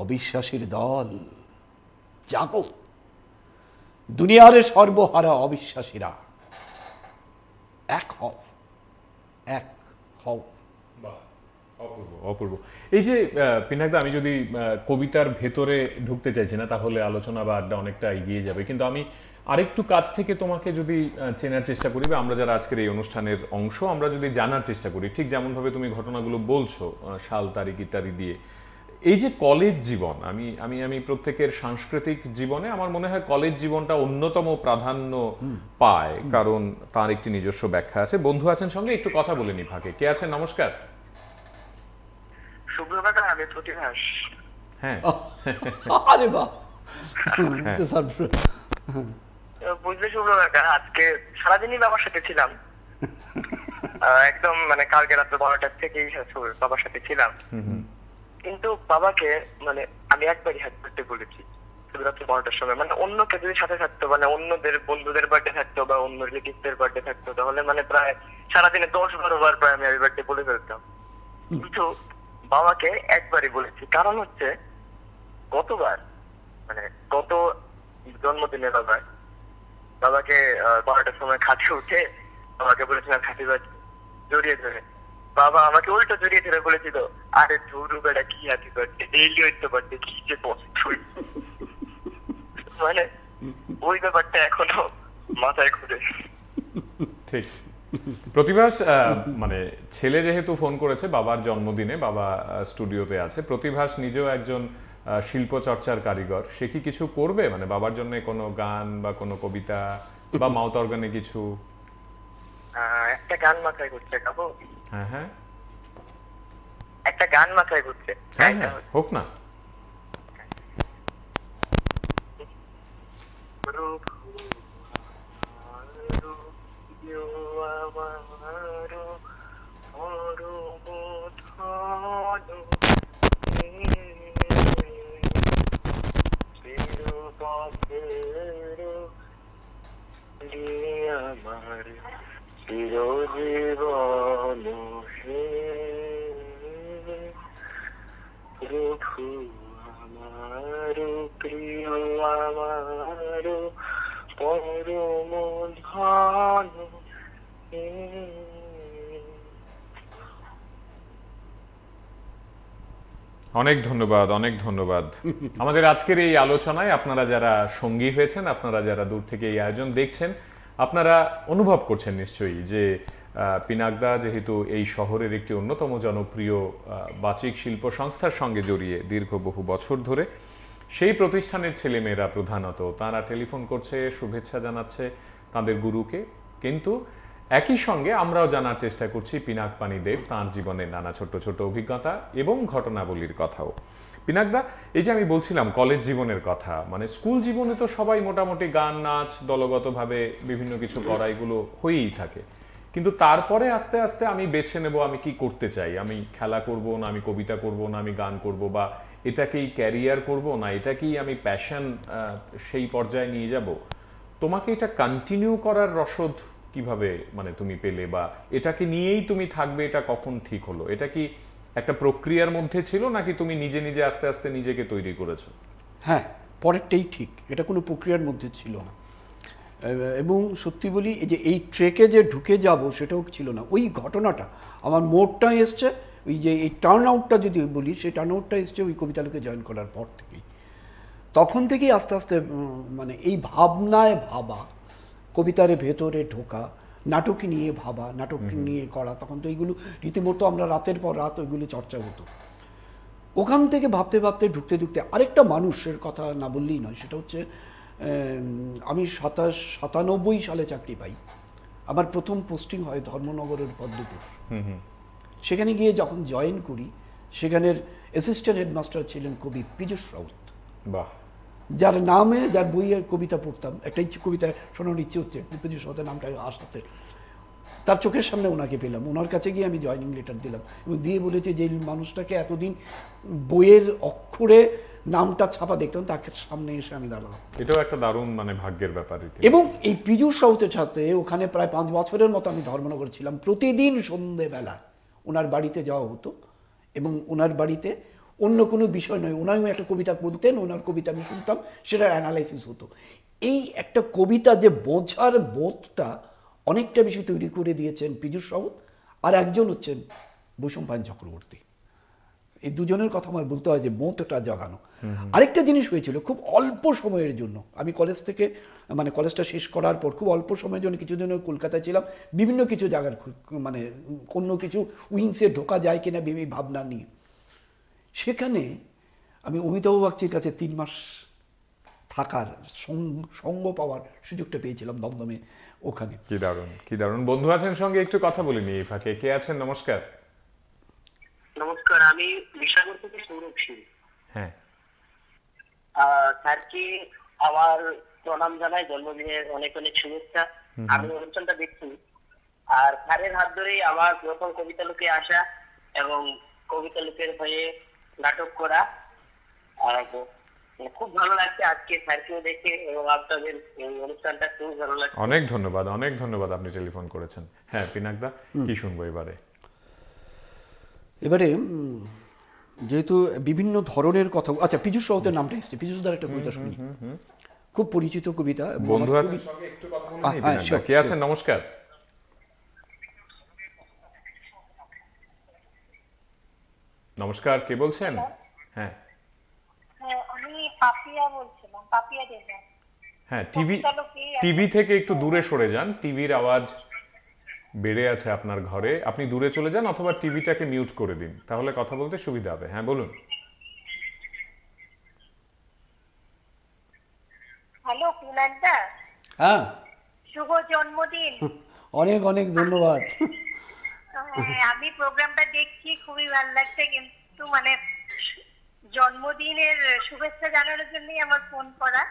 অবিশ্বাসীর দল জাগো, দুনিয়ার সর্বহারা অবিশ্বাসীরা এক হও, এক হও।
অপূর্ব, অপূর্ব। এই যে পিনাকদা, আমি যদি কবিতার ভেতরে ঢুকতে চাইছি না, তাহলে আলোচনা বা আড্ডা অনেকটা এগিয়ে যাবে, কিন্তু আমি আরেকটু কাছ থেকে তোমাকে যদি চেনার চেষ্টা করি, বা আমরা যারা আজকের এই অনুষ্ঠানের অংশ, আমরা যদি জানার চেষ্টা করি, ঠিক যেমনভাবে তুমি ঘটনাগুলো বলছো সাল তারিখ ইত্যাদি দিয়ে, এই যে কলেজ জীবন, আমি আমি আমি প্রত্যেকের সাংস্কৃতিক জীবনে আমার মনে হয় কলেজ জীবনটা অন্যতম প্রাধান্য পায়, কারণ তার একটি নিজস্ব ব্যাখ্যা আছে। বন্ধু আছেন সঙ্গে, একটু কথা বলে নি ফাঁকে। কে আছেন? নমস্কার।
সুব্রতা, আমি প্রতিভাস।
হ্যাঁ,
আরে বাহ,
বুঝলে সুব্রতা, আজকে সারাদিনই বাবার সাথে ছিলাম। একদম মানে কালকে রাত্রে 12টার থেকেই বাবার সাথে ছিলাম। কিন্তু বাবাকে মানে আমি একবারই হ্যাপি বার্থডে বলেছি শুধু রাত্রে 12টার সময়। মানে অন্য কেউ যদি সাথে থাকতো, মানে অন্যদের বন্ধুদের বার্থডে থাকতো বা অন্য রিলেটিভদের বার্থডে থাকতো, তাহলে মানে প্রায় সারাদিনে 10-12 বার প্রায় আমি হ্যাপি বার্থডে বলে ফেলতাম। কিন্তু বাবাকে একবারই বলেছি। কারণ হচ্ছে গতবার মানে গত জন্মদিনে বাবাকে 12টার সময় খাটে উঠে বাবাকে বলেছিলাম হ্যাপি বার্থডে জড়িয়ে ধরে। বাবা আমাকে উল্টো জড়িয়ে ধরে বলেছিল, আরে ধুরু বেটা কি হ্যাপি বার্থডে, ডেইলি হইতে বার্থডে, কি যে মানে ওই ব্যাপারটা এখনো মাথায় ঘুরে।
ঠিক। প্রতিভাস, মানে ছেলে যেহেতু ফোন করেছে বাবার জন্মদিনে, বাবা স্টুডিওতে আছে, প্রতিভাস নিজেও একজন শিল্প চর্চার কারিগর, সে কি কিছু করবে মানে বাবার জন্য কোনো গান বা কোনো কবিতা বা মাউথ অর্গানে কিছু?
একটা গান মাথায় ঘুরছে, গাবো?
হ্যাঁ হ্যাঁ,
একটা গান মাথায় ঘুরছে।
হ্যাঁ হ্যাঁ, হোক না।
আমার চিরজীবন হে প্রভু আমার প্রিয় আমার পরম ধন হে।
অনেক ধন্যবাদ, অনেক ধন্যবাদ। আমাদের আজকের এই আলোচনায় আপনারা যারা সঙ্গী হয়েছেন, আপনারা যারা দূর থেকে এই আয়োজন দেখছেন, আপনারা অনুভব করছেন নিশ্চয়ই যে পিনাকদা যেহেতু এই শহরের একটি অন্যতম জনপ্রিয় বাচিক শিল্প সংস্থার সঙ্গে জড়িয়ে দীর্ঘ বহু বছর ধরে, সেই প্রতিষ্ঠানের ছেলেমেয়েরা প্রধানত তারা টেলিফোন করছে, শুভেচ্ছা জানাচ্ছে তাদের গুরুকে, কিন্তু একই সঙ্গে আমরাও জানার চেষ্টা করছি পিনাক পানি দেব তাঁর জীবনের নানা ছোট ছোট অভিজ্ঞতা এবং ঘটনাবলীর কথাও। পিনাকদা, এই যে আমি বলছিলাম কলেজ জীবনের কথা, মানে স্কুল জীবনে তো সবাই মোটামুটি গান নাচ দলগতভাবে বিভিন্ন কিছু করা এগুলো হয়েই থাকে, কিন্তু তারপরে আস্তে আস্তে আমি বেছে নেব আমি কি করতে চাই, আমি খেলা করব না আমি কবিতা করব না আমি গান করব, বা এটাকেই ক্যারিয়ার করব না এটাকেই আমি প্যাশন সেই পর্যায়ে নিয়ে যাব। তোমাকে এটা কন্টিনিউ করার রসদ কিভাবে মানে তুমি পেলে, বা এটাকে নিয়েই তুমি থাকবে এটা কখন ঠিক হলো? এটা কি একটা প্রক্রিয়ার মধ্যে ছিল নাকি তুমি নিজে নিজে আস্তে আস্তে নিজেকে তৈরি করেছো?
হ্যাঁ, পরেরটাই ঠিক, এটা কোনো প্রক্রিয়ার মধ্যে ছিল না। এবং সত্যি বলি এই যে এই ট্রেকে যে ঢুকে যাব সেটাও ছিল না। ওই ঘটনাটা আমার মোড়টা এসছে, ওই যে এই টার্ন আউটটা যদি বলি, সেই টার্ন আউটটা এসছে ওই কবিতালোকে জয়েন করার পর থেকেই। তখন থেকেই আস্তে আস্তে মানে এই ভাবনায় ভাবা, কবিতার ভেতরে ঢোকা, নাটক নিয়ে ভাবা, নাটক নিয়ে করা, তখন তো এইগুলো রীতিমতো আমরা রাতের পর রাত ওইগুলো চর্চা হতো। ওখান থেকে ভাবতে ভাবতে ঢুকতে ঢুকতে আরেকটা মানুষের কথা না বললেই নয়, সেটা হচ্ছে আমি 97 সালে চাকরি পাই। আমার প্রথম পোস্টিং হয় ধর্মনগরের পদ্মপুর। সেখানে গিয়ে যখন জয়েন করি, সেখানের অ্যাসিস্ট্যান্ট হেডমাস্টার ছিলেন কবি পীযূষ রাউত।
বাহ!
যার নামে, যার বইয়ে কবিতা পড়তাম, একটা কবিতা শোনানোর ইচ্ছে হচ্ছে, পীযূষ রাউতের নামটা আসাতে, তার চোখের সামনে ওনাকে পেলাম। ওনার কাছে গিয়ে আমি জয়নিং লেটার দিলাম এবং দিয়ে বলেছি যে মানুষটাকে এতদিন বইয়ের অক্ষরে নামটা ছাপা দেখতাম, তাকে সামনে এসে আমি দাঁড়ালাম।
এটাও একটা দারুণ মানে ভাগ্যের ব্যাপার।
এবং এই পীযূষ রাউতের সাথে ওখানে প্রায় 5 বছরের মতো আমি ধর্মনগর ছিলাম। প্রতিদিন সন্ধেবেলা ওনার বাড়িতে যাওয়া হতো এবং ওনার বাড়িতে অন্য কোনো বিষয় নয়, ওনারও একটা কবিতা বলতেন, ওনার কবিতা আমি শুনতাম, সেটার অ্যানালাইসিস হতো। এই একটা কবিতা যে বোঝার বোধটা অনেকটা বেশি তৈরি করে দিয়েছেন পীযূষ রাউত, আর একজন হচ্ছেন বৈশম্পায়ন চক্রবর্তী। এই দুজনের কথা আমার বলতে হয় যে মতটা জাগানো। আরেকটা জিনিস হয়েছিল খুব অল্প সময়ের জন্য, আমি কলেজ থেকে মানে কলেজটা শেষ করার পর খুব অল্প সময়ের জন্য কিছুদিন কলকাতায় ছিলাম, বিভিন্ন কিছু জায়গার মানে অন্য কিছু উইংসে ঢোকা যায় কিনা বিভিন্ন ভাবনা নিয়ে। সেখানে আমি অমিতাভ বাগচির কাছে 3 মাস থাকার সঙ্গ পাওয়ার সুযোগটা পেয়েছিলাম দমদমে। ওখানে
কি দারুণ, কি দারুণ। বন্ধু আছেন সঙ্গে, একটু কথা বলিনি এই ফাঁকে। কে আছেন? নমস্কার।
নমস্কার, আমি বিশাগর থেকে সৌরভ সিং।
হ্যাঁ,
স্যারকে আমার প্রণাম জানাই, জন্মদিনের অনেক অনেক শুভেচ্ছা। আমি অনুষ্ঠানটা দেখছি, আর স্যারের হাত ধরেই আমার প্রথম কবিতা লোকে আসা এবং কবিতা লোকের হয়ে নাটক করা। আর খুব ভালো লাগছে আজকে স্যারকেও দেখে এবং আপনাদের এই অনুষ্ঠানটা খুব ভালো লাগছে।
অনেক ধন্যবাদ, অনেক ধন্যবাদ আপনি টেলিফোন করেছেন। হ্যাঁ পিনাকদা, কি শুনবো এবারে?
এবারে যেহেতু বিভিন্ন ধরনের কথা, আচ্ছা পীযূষ রাউতের নামটা এসছে, পীযূষ দার একটা কবিতা শুনি, খুব পরিচিত কবিতা।
বন্ধু আছেন সঙ্গে, একটু কথা বলুন। পিনাকদা কে আছেন? নমস্কার। নমস্কার, কে বলছেন? হ্যাঁ,
আমি পাপিয়া বলছিলাম, পাপিয়া দেবী।
হ্যাঁ, টিভি থেকে একটু দূরে সরে যান, টিভির আওয়াজ বেড়ে আছে আপনার ঘরে। আপনি দূরে চলে যান অথবা টিভিটাকে মিউট করে দিন, তাহলে কথা বলতে সুবিধা হবে। হ্যাঁ বলুন।
হ্যালো পিনাকদা।
হ্যাঁ,
শুভ জন্মদিন।
অনেক অনেক ধন্যবাদ।
আমি প্রোগ্রামটা দেখছি, খুবই ভালো লাগছে, কিন্তু মানে জন্মদিনের শুভেচ্ছা জানানোর জন্যই আমার ফোন করা।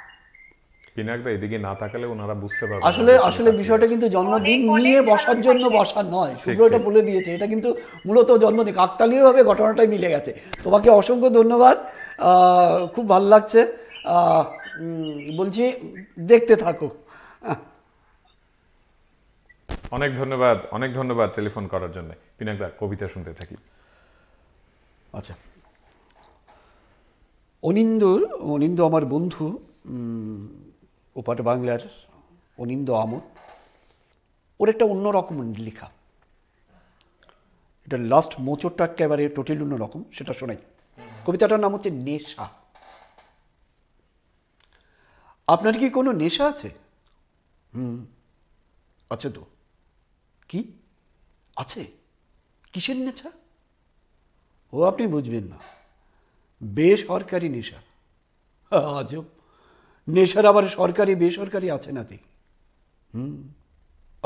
পিনাকদা এদিকে না তাকালে ওনারা বুঝতে পারবে
আসলে বিষয়টা কিন্তু জন্মদিন নিয়ে বসার জন্য বসা নয়, শুভ্র এটা বলে দিয়েছে, এটা কিন্তু মূলত জন্মদিন কাকতালীয়ভাবে ঘটনাটাই মিলে গেছে। তোমাকে অসংখ্য ধন্যবাদ, খুব ভালো লাগছে। বলছি দেখতে থাকো।
অনেক ধন্যবাদ টেলিফোন করার জন্য। পিনাকদা কবিতা শুনতে থাকি।
আচ্ছা, অনিন্দ আমার বন্ধু, ওপাট বাংলার অনিন্দ আমর, ওর একটা অন্যরকম লেখা, এটা লাস্ট মোচরটা একেবারে টোটালি অন্যরকম, সেটা শোনাই। কবিতাটার নাম হচ্ছে নেশা। আপনার কি কোনো নেশা আছে? আছে তো। কি আছে? কিসের নেশা? ও আপনি বুঝবেন না, বেসরকারি নেশা। আজব, নেশার আবার সরকারি বেসরকারি আছে নাকি?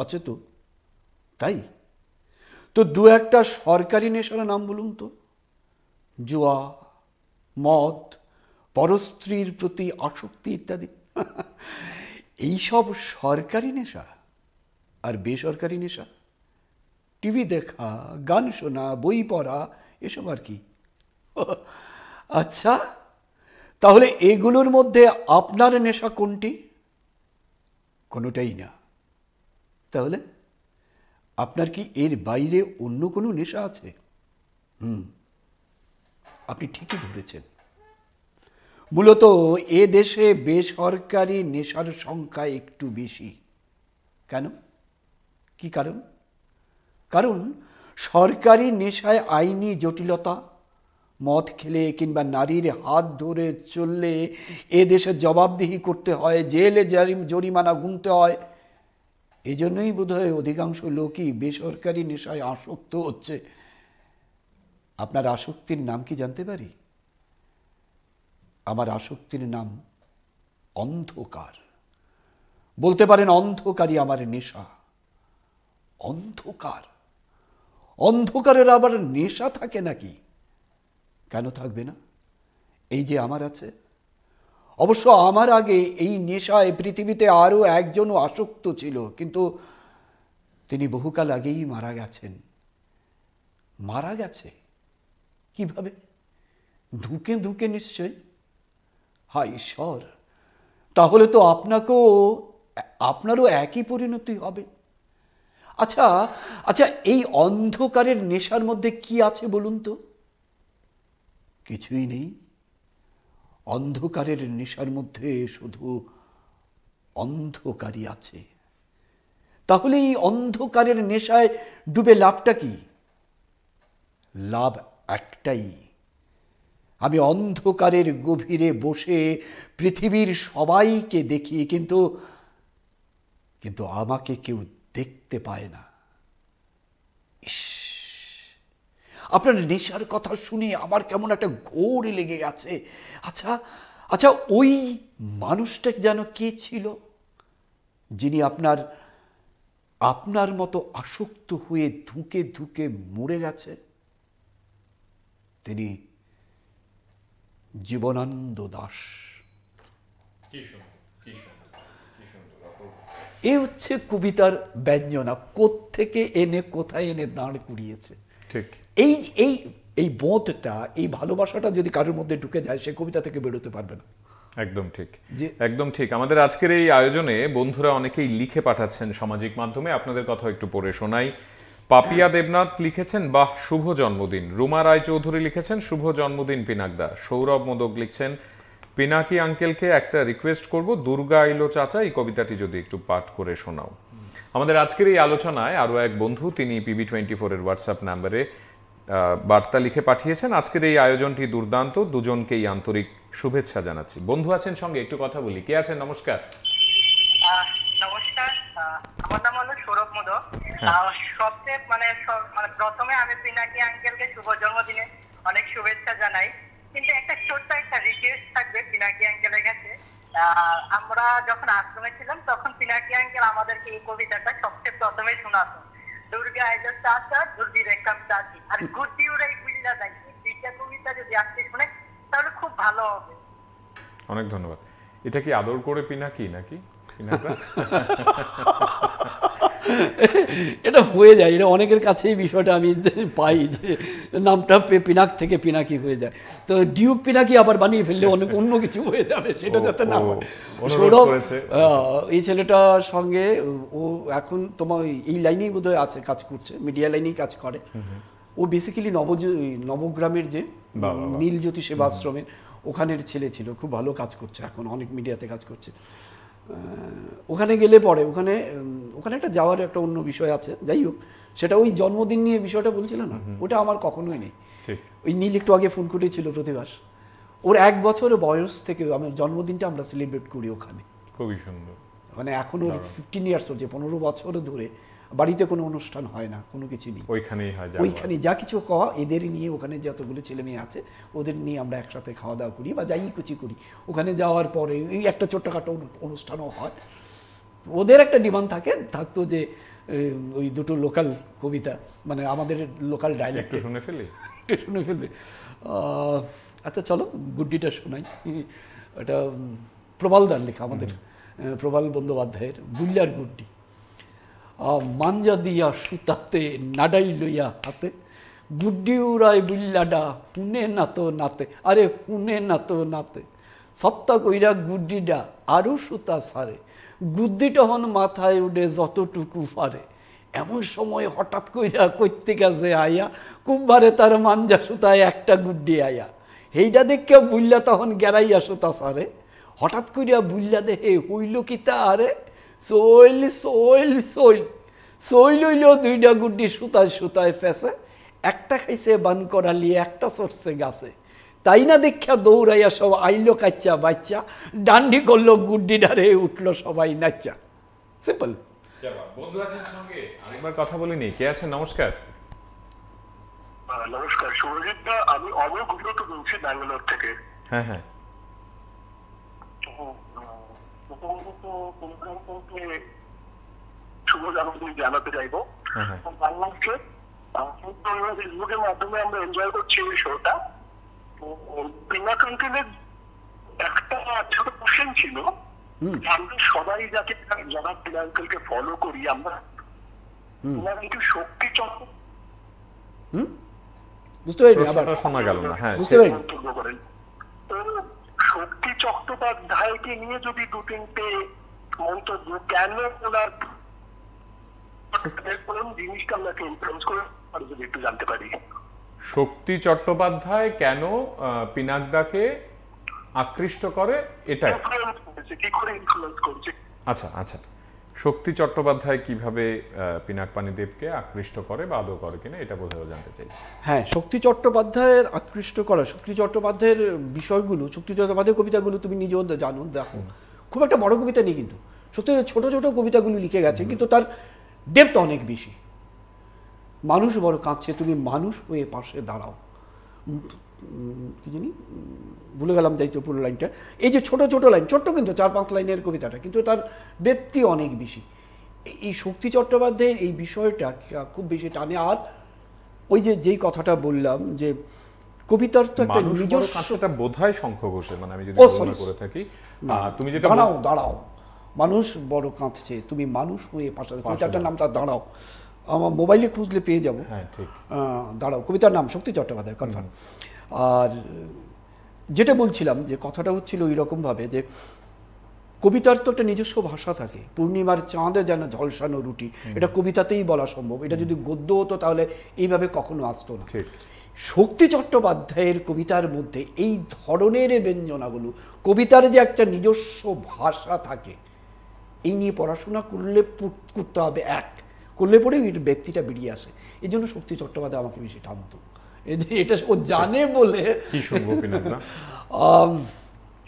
আছে তো। তাই তো দু একটা সরকারি নেশার নাম বলুন তো। জুয়া, মদ, পরস্ত্রীর প্রতি আসক্তি ইত্যাদি। এইসব সরকারি নেশা। আর বেসরকারি নেশা টিভি দেখা, গান শোনা, বই পড়া, এসব আর কি। আচ্ছা, তাহলে এগুলোর মধ্যে আপনার নেশা কোনটি? কোনোটাই না। তাহলে আপনার কি এর বাইরে অন্য কোনো নেশা আছে? আপনি ঠিকই ধরেছেন। মূলত এ দেশে বেসরকারি নেশার সংখ্যা একটু বেশি। কেন? কি কারণ? কারণ সরকারি নেশায় আইনি জটিলতা, মদ খেলে কিংবা নারীর হাত ধরে চললে এ দেশে জবাবদিহি করতে হয়, জেলে জরিমানা গুনতে হয়। এই জন্যই বোধহয় অধিকাংশ লোকই বেসরকারি নেশায় আসক্ত হচ্ছে। আপনার আসক্তির নাম কি জানতে পারি? আমার আসক্তির নাম অন্ধকার। বলতে পারেন অন্ধকারই আমার নেশা। অন্ধকার, অন্ধকারের আবার নেশা থাকে নাকি? কেন থাকবে না? এই যে আমার আছে। অবশ্য আমার আগে এই নেশায় পৃথিবীতে আরও একজনও আসক্ত ছিল, কিন্তু তিনি বহুকাল আগেই মারা গেছেন। মারা গেছে কিভাবে? ধুকে ধুকে নিশ্চয়। হায় ঈশ্বর, তাহলে তো আপনারও একই পরিণতি হবে। আচ্ছা আচ্ছা, এই অন্ধকারের নেশার মধ্যে কি আছে বলুন তো? কিছুই নেই। অন্ধকারের নেশার মধ্যে শুধু অন্ধকারই আছে। তাহলে এই অন্ধকারের নেশায় ডুবে লাভটা কি? লাভ একটাই, আমি অন্ধকারের গভীরে বসে পৃথিবীর সবাইকে দেখি, কিন্তু আমাকে কেউ দেখতে পায় না। ইস, আপনার নেশার কথা শুনে আমার কেমন একটা ঘোর লেগে গেছে। আচ্ছা আচ্ছা, ওই মানুষটা যেন কে ছিল যিনি আপনার মতো আসক্ত হয়ে ধুকে ধুকে মরে গেছে? তিনি জীবনানন্দ দাশ। এ হচ্ছে কবিতার ব্যঞ্জনা, কোত্থেকে এনে কোথায় এনে দাঁড় করিয়েছে।
ঠিক
এই এই এই বোধটা, এই ভালোবাসাটা যদি কারোর মধ্যে ঢুকে যায়, সে কবিতা থেকে বেরোতে পারবে না।
একদম ঠিক, একদম ঠিক। আমাদের আজকের এই আয়োজনে বন্ধুরা অনেকেই লিখে পাঠাচ্ছেন সামাজিক মাধ্যমে, আপনাদের কথা একটু পড়ে শোনাই। পাপিয়া দেবনাথ লিখেছেন, বাহ শুভ জন্মদিন। রুমা রায়চৌধুরী লিখেছেন, শুভ জন্মদিন পিনাকদা। সৌরভ মোদক লিখছেন, পিনাকি আঙ্কেলকে একটা রিকোয়েস্ট করব, দুর্গা আইলো চাচা এই কবিতাটি যদি একটু পাঠ করে শোনাও। আমাদের আজকের এই আলোচনায় আরও এক বন্ধু, তিনি PB24 এর হোয়াটসঅ্যাপ নাম্বারে বার্তা লিখে পাঠিয়েছেন, আজকের এই আয়োজনটি দুর্দান্ত, দুজনকেই আন্তরিক শুভেচ্ছা জানাচ্ছি। বন্ধু আছেন সঙ্গে, একটু কথা বলি। কে আছেন? নমস্কার।
নমস্কার, আমার নাম হলো সৌরভ মোদক। সবচেয়ে মানে প্রথমে আমি পিনাকি আঙ্কেলকে শুভ জন্মদিনে অনেক শুভেচ্ছা জানাই, কিন্তু একটা ছোট্ট একটা রিকোয়েস্ট থাকবে পিনাকি আঙ্কেলের কাছে। আমরা যখন আশ্রমে ছিলাম তখন পিনাকি আঙ্কেল আমাদেরকে এই কবিতাটা সবচেয়ে প্রথমে শোনাতো, দুর্গা আইলো চাচা দুর্গি রেখাম চাচি আর গুড্ডি উড়াই বুঝলা যায়। এই দুইটা কবিতা যদি আজকে শুনে তাহলে খুব ভালো হবে।
অনেক ধন্যবাদ। এটা কি আদর করে পিনাকি নাকি পিনাকদা?
এটা হয়ে যায়, এটা অনেকের কাছে এই বিষয়টা আমি পাই যে নামটা পিনাক থেকে পিনাকি হয়ে যায়। তো ডিউক পিনাকি আবার বানিয়ে ফেললে অনেক অন্য কিছু হয়ে যাবে, সেটা যাতে না হয়। সৌরভ এই ছেলেটার সঙ্গে ও এখন তোমার এই লাইনেই বোধহয় আছে, কাজ করছে, মিডিয়া লাইনেই কাজ করে। ও বেসিক্যালি নবগ্রামের যে নীলজ্যোতি সেবাশ্রমের ওখানের ছেলে ছিল, খুব ভালো কাজ করছে, এখন অনেক মিডিয়াতে কাজ করছে। ওখানে গেলে পরে ওখানে একটা যাওয়ার একটা অন্য বিষয় আছে, যাই হোক, সেটা ওই জন্মদিন নিয়ে বিষয়টা বলছিল না, ওটা আমার কখনোই নেই। ওই নীল একটু আগে ফোন করেছিল প্রতিবাস, ওর 1 বছর বয়স থেকে আমার জন্মদিনটা আমরা সেলিব্রেট করি ওখানে।
খুবই সুন্দর।
মানে এখন ওর 15 ইয়ার্স হচ্ছে, 15 বছর ধরে বাড়িতে কোনো অনুষ্ঠান হয় না, কোনো কিছু নেই,
ওইখানেই হয়।
ওইখানে যা কিছু খাওয়া এদের নিয়ে, ওখানে যতগুলো ছেলে মেয়ে আছে ওদের নিয়ে আমরা একসাথে খাওয়া দাওয়া করি বা যাই কিছু করি। ওখানে যাওয়ার পরে এই একটা ছোট্টখাটো অনুষ্ঠানও হয়। ওদের একটা ডিমান্ড থাকতো যে ওই দুটো লোকাল কবিতা, মানে আমাদের লোকাল ডায়লগ
একটু শুনে
ফেলবে। আচ্ছা চলো গুড্ডিটা শোনাই। এটা প্রবালদার লেখা, আমাদের প্রবাল বন্দ্যোপাধ্যায়ের বুল্লার গুড্ডি। মাঞ্জা দিয়া সুতাতে নাডাই লইয়া হাতে, গুড্ডি উড়ায় বুল্লাডা হুনে নাতো নাতে, আরে হুনে নাতো নাতে, সত্তা কইরা গুড্ডিডা আরও সুতা সারে, গুদ্দিটা হন মাথায় উঠে যতটুকু পারে, এমন সময় হঠাৎ কইরা কইতে গেছে আয়া, কুম্ভারে তার মাঞ্জা সুতায় একটা গুড্ডি আয়া, হেইটা দেখে বুল্লা তখন গেরাইয়া সুতা সারে, হঠাৎ কইরা বুল্লা দেহে হইল কিতা আরে, সইল সইল সইল সইল হইল 2টা গুড্ডি সুতায় সুতায় ফেসে, একটা খাইছে বান করালিয়ে একটা সরছে গাছে, তাই না দেখা দৌড়াইয়া সব আইলো কাচ্চা বাচ্চা, ডান্ডি করলো গুড্ডি ডারে উঠলো সবাই নাচ্চা। সিম্পল।
বন্ধু আছেন সঙ্গে, আরেকবার কথা বলিনি, কে আছেন? নমস্কার।
নমস্কার সুরজিৎ দা, আমি অমর গুজরাট বলছি ব্যাঙ্গালোর থেকে।
হ্যাঁ হ্যাঁ।
শুভ জন্মদিন জানাতে চাইবো বাংলাদেশে, ফেসবুকের মাধ্যমে আমরা এনজয় করছি এই শোটা। পিনাক আঙ্কেলের একটা ছোট কোশ্চেন ছিল, আমরা সবাই যারা পিনাক আঙ্কেলকে ফলো করি, আমরা একটু শক্তি চক্র
বুঝতে পারি
শোনা গেল না। হ্যাঁ,
মন্তব্য করেন। তো শক্তি চট্টোপাধ্যায়কে নিয়ে যদি 2-3টে মন্তব্য, কেন ওনার জিনিসটা আপনাকে ইনফ্লুয়েন্স করে যদি একটু জানতে পারি।
শক্তি চট্টোপাধ্যায় কেন পিনাকদাকে আকৃষ্ট করে, এটাই
কি করে ইনফ্লুয়েন্স করছে?
আচ্ছা আচ্ছা, শক্তি চট্টোপাধ্যায় কিভাবে পিনাক পানিদেবকে আকৃষ্ট করে বা আদৌ করে কিনা, এটা বোধহয় জানতে চাইছি।
হ্যাঁ, শক্তি চট্টোপাধ্যায়ের আকৃষ্ট করা, শক্তি চট্টোপাধ্যায়ের বিষয়গুলো, শক্তি চট্টোপাধ্যায়ের কবিতাগুলো তুমি নিজেও জানো, দেখো খুব একটা বড় কবিতা নেই, কিন্তু সত্যি ছোট ছোট কবিতাগুলো লিখে গেছে, কিন্তু তার ডেপথ অনেক বেশি। মানুষ বড় কাঁদছে, তুমি মানুষ হয়ে পাশে দাঁড়াও, কি জানি ভুলে গেলাম যাই তো পুরো লাইনটা। এই যে ছোট ছোট লাইন, ছোট্ট কিন্তু 4-5 লাইনের কবিতাটা, কিন্তু তার ব্যক্তি অনেক বেশি। এই শক্তি চট্টোপাধ্যায়ের এই বিষয়টা খুব বেশি টানে। আর ওই যে যেই কথাটা বললাম যে কবিতার তো একটা নিজস্ব,
বোধহয় শঙ্খ ঘোষের, মানে আমি যদি মনে করে থাকি, তুমি যেটা
দাঁড়াও দাঁড়াও, মানুষ বড় কাঁদছে, তুমি মানুষ হয়ে পাশে, কবিতাটার নামটা দাঁড়াও, আমার মোবাইলে খুঁজলে পেয়ে যাবো।
হ্যাঁ ঠিক,
দাঁড়াও, কবিতার নাম শক্তি চট্টোপাধ্যায়, কনফার্ম। আর যেটা বলছিলাম যে কথাটা হচ্ছিল ওই রকমভাবে যে কবিতার তো একটা নিজস্ব ভাষা থাকে, পূর্ণিমার চাঁদে যেন ঝলসানো রুটি, এটা কবিতাতেই বলা সম্ভব, এটা যদি গদ্য হতো তাহলে এইভাবে কখনো আসতো না। শক্তি চট্টোপাধ্যায়ের কবিতার মধ্যে এই ধরনের ব্যঞ্জনাগুলো, কবিতার যে একটা নিজস্ব ভাষা থাকে, এই নিয়ে পড়াশোনা করতে হবে, করলে পরে ব্যক্তিটা বেরিয়ে আসে। এই জন্য শক্তি চট্টোপাধ্যায় আমাকে বেশি টানত, এটা ও জানে বলে।
কি শুনবো পিনাকদা,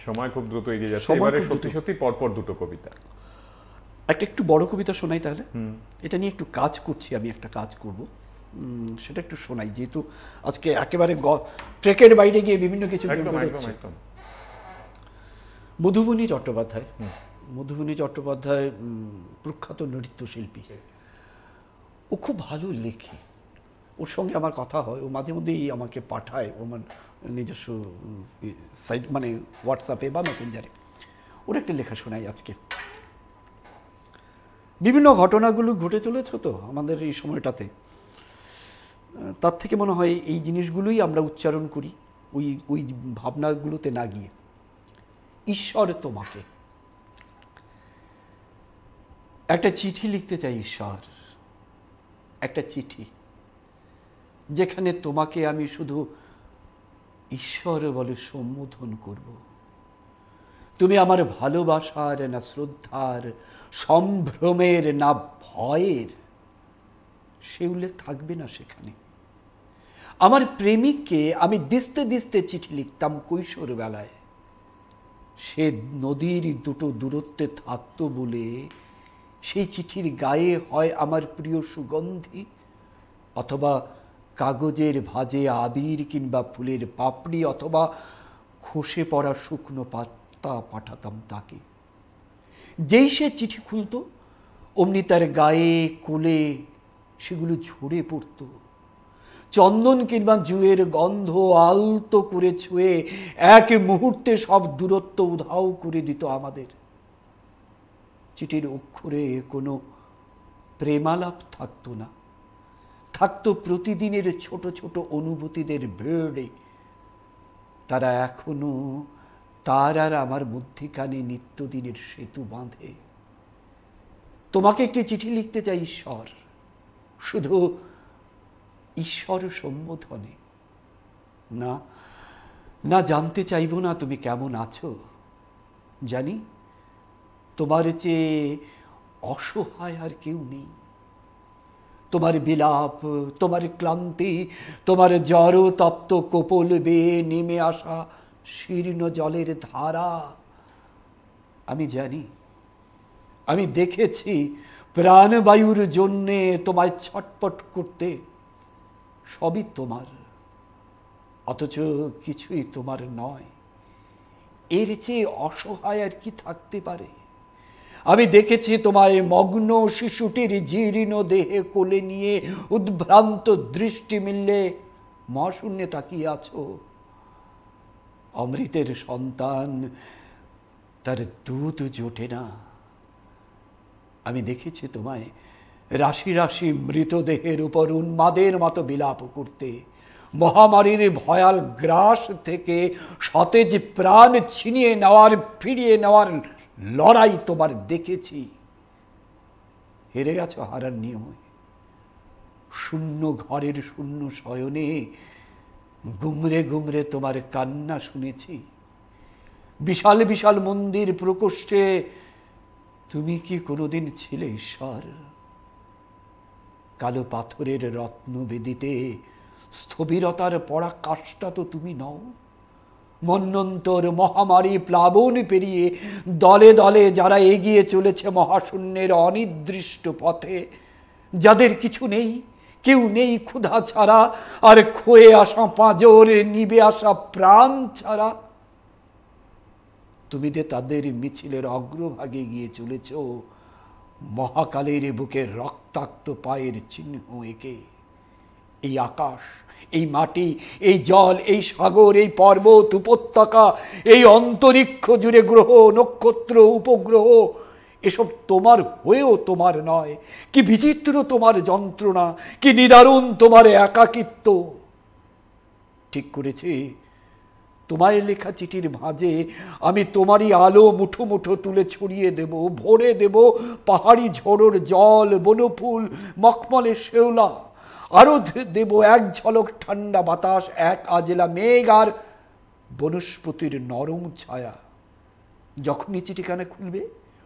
সময় খুব দ্রুত এগিয়ে যাচ্ছে, এবারে সত্যি সত্যি পরপর দুটো কবিতা,
একটু বড় কবিতা শোনাই তাহলে। এটা নিয়ে একটু কাজ করছি, আমি একটা কাজ করব, সেটা একটু শোনাই, যেহেতু আজকে একেবারে ট্রেকের বাইরে গিয়ে বিভিন্ন কিছু বেরোচ্ছে। মধুবনী চট্টোপাধ্যায়, মধুবনী চট্টোপাধ্যায় প্রখ্যাত নৃত্যশিল্পী, ও খুব ভালো লেখে, ওর সঙ্গে আমার কথা হয়, ও মাঝে মধ্যেই আমাকে পাঠায়, ও আমার নিজস্ব সাইট মানে হোয়াটসঅ্যাপে বা মেসেঞ্জারে। ওর একটা লেখা শোনাই আজকে। বিভিন্ন ঘটনাগুলো ঘটে চলেছে তো আমাদের এই সময়টাতে, তার থেকে মনে হয় এই জিনিসগুলোই আমরা উচ্চারণ করি ওই ওই ভাবনাগুলোতে না গিয়ে। ঈশ্বর তোমাকে, একটা চিঠি লিখতে চাই ঈশ্বর, একটা চিঠি যেখানে তোমাকে আমি শুধু ঈশ্বর বলে সম্বোধন করব। তুমি আমার ভালোবাসার না শ্রদ্ধার, সম্ভ্রমের না ভয়ের, সে উল্লেখ থাকবে না সেখানে। আমার প্রেমিককে আমি দিস্তে দিস্তে চিঠি লিখতাম কৈশোর বেলায়। সে নদীর দুটো দূরত্বে থাকতো বলে সেই চিঠির গায়ে হয় আমার প্রিয় সুগন্ধি, অথবা কাগজের ভাজে আবির কিংবা ফুলের পাপড়ি, অথবা খসে পড়া শুকনো পাতা পাঠাতাম তাকে। যেই সে চিঠি খুলতো অমনি তার গায়ে কোলে সেগুলো ঝরে পড়ত। চন্দন কিংবা জুয়ের গন্ধ আলতো করে ছুঁয়ে এক মুহূর্তে সব দূরত্ব উধাও করে দিত আমাদের। চিঠির অক্ষরে কোনো প্রেমালাপ থাকতো না, থাকতো প্রতিদিনের ছোট ছোট অনুভূতিদের বেড়ে। তারা এখনো তার আর আমার মধ্যিখানে নিত্যদিনের সেতু বাঁধে। তোমাকে একটি চিঠি লিখতে চাই ঈশ্বর, শুধু ঈশ্বর সম্বোধনে। না না, জানতে চাইব না তুমি কেমন আছো। জানি তোমার চেয়ে অসহায় আর কেউ নেই। তোমার বিলাপ, তোমার ক্লান্তি, তোমার জড় তপ্ত কোপল বেয়ে নেমে আসা শীর্ণ জলের ধারা আমি জানি। আমি দেখেছি প্রাণবায়ুর জন্যে তোমায় ছটপট করতে। সবই তোমার, অথচ কিছুই তোমার নয়। এর চেয়ে অসহায় আর কি থাকতে পারে? আমি দেখেছি তোমায় মগ্ন শিশুটির জীর্ণ দেহে কোলে নিয়ে উদ্ভ্রান্ত দৃষ্টি মিললে মহাশূন্যে তাকিয়ে আছো। অমৃতের সন্তান, তার দুধ জোটে না। আমি দেখেছি তোমায় রাশি রাশি মৃতদেহের উপর উন্মাদের মতো বিলাপ করতে। মহামারীর ভয়াল গ্রাস থেকে সতেজ প্রাণ ছিনিয়ে নেওয়ার, ফিরিয়ে নেওয়ার লড়াই তোমার দেখেছি। হেরে গেছো হারার নিয়মে। শূন্য ঘরের শূন্য শয়নে গুমরে গুমরে তোমার কান্না শুনেছি। বিশাল বিশাল মন্দির প্রকোষ্ঠে তুমি কি কোনোদিন ছিলে ঈশ্বর? কালো পাথরের রত্নবেদিতে স্থবিরতার পরাকাষ্ঠা তো তুমি নও। মন্বন্তর মহামারী প্লাবন পেরিয়ে দলে দলে যারা এগিয়ে চলেছে মহাশূন্যের অনির্দিষ্ট পথে, যাদের কিছু নেই, কেউ নেই ক্ষুধা ছাড়া, আর ক্ষয়ে আসা পাঁজর, নিবে আসা প্রাণ ছাড়া, তুমি যে তাদের মিছিলের অগ্রভাগে গিয়ে চলেছ মহাকালের বুকে রক্তাক্ত পায়ের চিহ্ন এঁকে। এই আকাশ, এই মাটি, এই জল, এই সাগর, এই পর্বত উপত্যকা, এই অন্তরিক্ষ জুড়ে গ্রহ নক্ষত্র উপগ্রহ, এসব তোমার হয়েও তোমার নয়। কি বিচিত্র তোমার যন্ত্রণা, কি নিদারুণ তোমার একাকিত্ব। ঠিক করেছি, তোমায় লেখা চিঠির ভাঁজে আমি তোমারই আলো মুঠো মুঠো তুলে ছড়িয়ে দেব, ভরে দেব পাহাড়ি ঝোড়োর জল, বনফুল, মখমলে শেওলা। আরো দেব এক ঝলক ঠান্ডা বাতাস, এক আজেলা মেঘ, আর বনস্পতির নরম ছায়া। যখনই চিঠিখানা খুলবে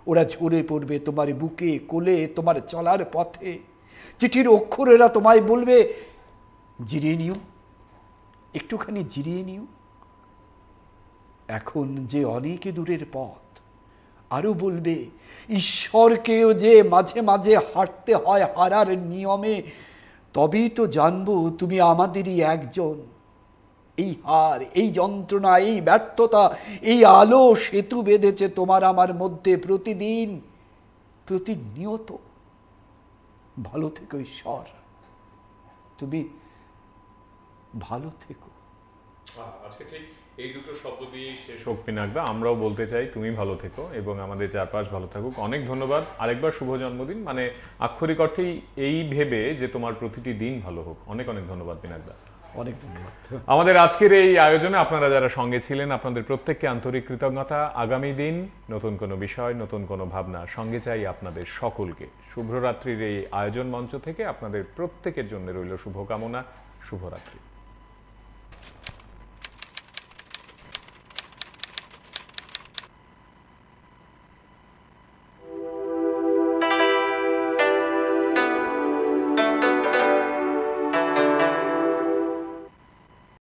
ওরা ঝরে পড়বে তোমার বুকে, কোলে, তোমার চলার পথে। চিঠির অক্ষরেরা তোমায় বলবে, জিরিয়ে নিও, একটুখানি জিরিয়ে নিও। এখন যে অনেক দূরের পথ। আরো বলবে, ঈশ্বরকেও যে মাঝে মাঝে হাঁটতে হয় হারার নিয়মে, তবেই তো জানবো তুমি আমাদেরই একজন। এই হার, এই যন্ত্রণা, এই ব্যর্থতা, এই আলো সেতু বেঁধেছে তোমার আমার মধ্যে প্রতিদিন, প্রতিনিয়ত। ভালো থেকো ঈশ্বর, তুমি ভালো থেকো।
আজকে ঠিক এই দুটো শব্দ দিয়ে শেষ হোক পিনাকদা। আমরাও বলতে চাই তুমি ভালো থেকো এবং আমাদের চারপাশ ভালো থাকুক। অনেক ধন্যবাদ। আরেকবার শুভ জন্মদিন, মানে আক্ষরিক অর্থেই এই ভেবে যে তোমার প্রতিটি দিন ভালো হোক। অনেক অনেক ধন্যবাদ পিনাকদা।
অনেক ধন্যবাদ।
আমাদের আজকের এই আয়োজনে আপনারা যারা সঙ্গে ছিলেন আপনাদের প্রত্যেককে আন্তরিক কৃতজ্ঞতা। আগামী দিন নতুন কোনো বিষয়, নতুন কোনো ভাবনা সঙ্গে চাই আপনাদের সকলকে। শুভরাত্রির এই আয়োজন মঞ্চ থেকে আপনাদের প্রত্যেকের জন্য রইল শুভকামনা। শুভরাত্রি।